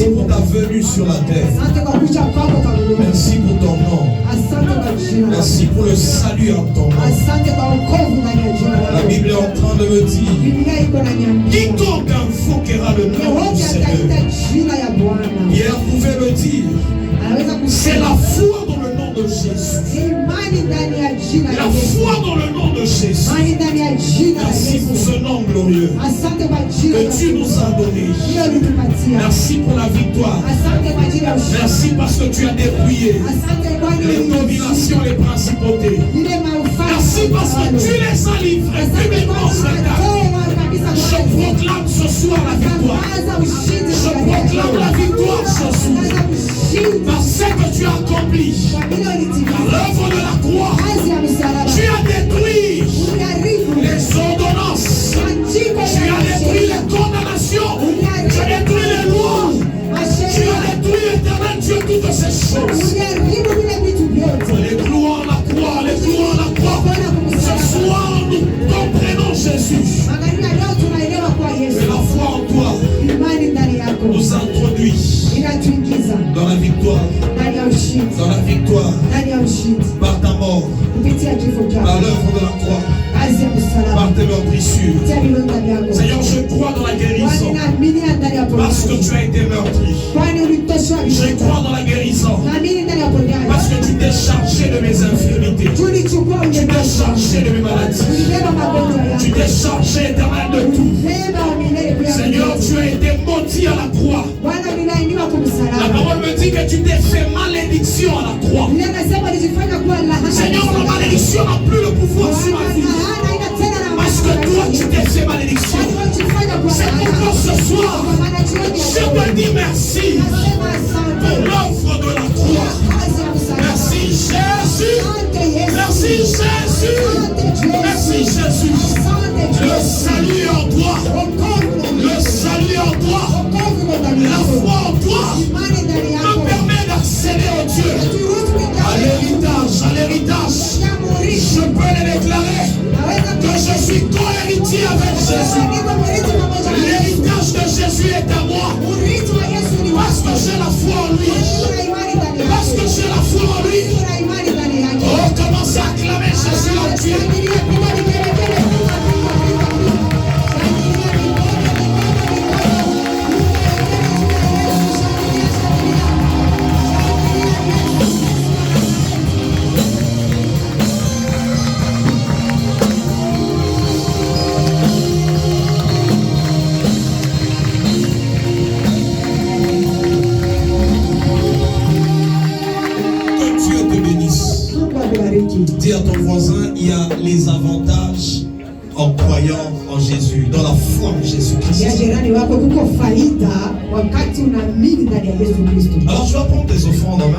Merci pour ta venue sur la terre. Asante kwa kuja kwako kwa dunia. Merci pour ton nom. Asante kwa jina lako. Merci pour le salut en ton nom. Asante kwa wokovu ndani ya jina La lako. Bible est en train de me dire, Biblia iko na niambia. quiconque invoquera le nom du Yeyote ataita Seigneur. jina ya Bwana. Pierre pouvait le dire, Anaweza C'est kusema la foi dans le nom de Jésus. imani ndani ya jina La la Yesu. foi dans le nom de Jésus. Imani ndani ya jina la Merci pour Yesu. ce nom glorieux Asante kwa jina que la tu nous as donné. Hiyo ulitupatia. Merci pour la victoire. Asante kwa ajili ya ushindi. Merci parce que tu as dépouillé Asante Bwana les dominations, les principautés. ile maufanya. Merci parce que tu les as livrés publiquement ce matin. Je proclame ce soir la victoire. Je proclame la victoire ce soir. Par ce que tu as accompli. Par l'œuvre de la croix. Tu as détruit les ordonnances. Tu as détruit les condamnations. Tu as détruit les lois. Tu as détruit l'éternel Dieu toutes ces choses. Les gloires la croix, les gloires la croix. Ce soir, nous comprenons Jésus. Et la foi en toi nous introduit dans la victoire. Dans la victoire. Par ta mort. Par l'œuvre de la croix. Par tes meurtrissures. Seigneur, je crois dans la guérison. Parce que tu as été meurtri. Je crois dans la guérison. Parce que tu t'es chargé de mes infirmités. Tu t'es chargé de mes maladies. Tu t'es chargé, éternel, de tout. Seigneur, tu as été maudit à la croix. La parole me dit que tu t'es fait malédiction à la croix. Seigneur, la malédiction n'a plus le pouvoir sur ma vie. Parce que toi, tu t'es fait malédiction. C'est pourquoi ce soir, je te dis merci pour l'œuvre de la croix. Merci Jésus. Merci Jésus. Merci Jésus. Le salut en toi. Le salut en toi. La foi en toi me permet d'accéder au Dieu. À l'héritage. Je peux le déclarer que je suis co-héritier avec Jésus. L'héritage de Jésus est à moi. Parce que j'ai la foi en lui. Parce que j'ai la foi en lui. Oh, commencez à acclamer Jésus en Dieu. Dis à ton voisin, il y a les avantages en croyant en Jésus, dans la foi en Jésus-Christ. Alors tu vas prendre tes offrandes en main.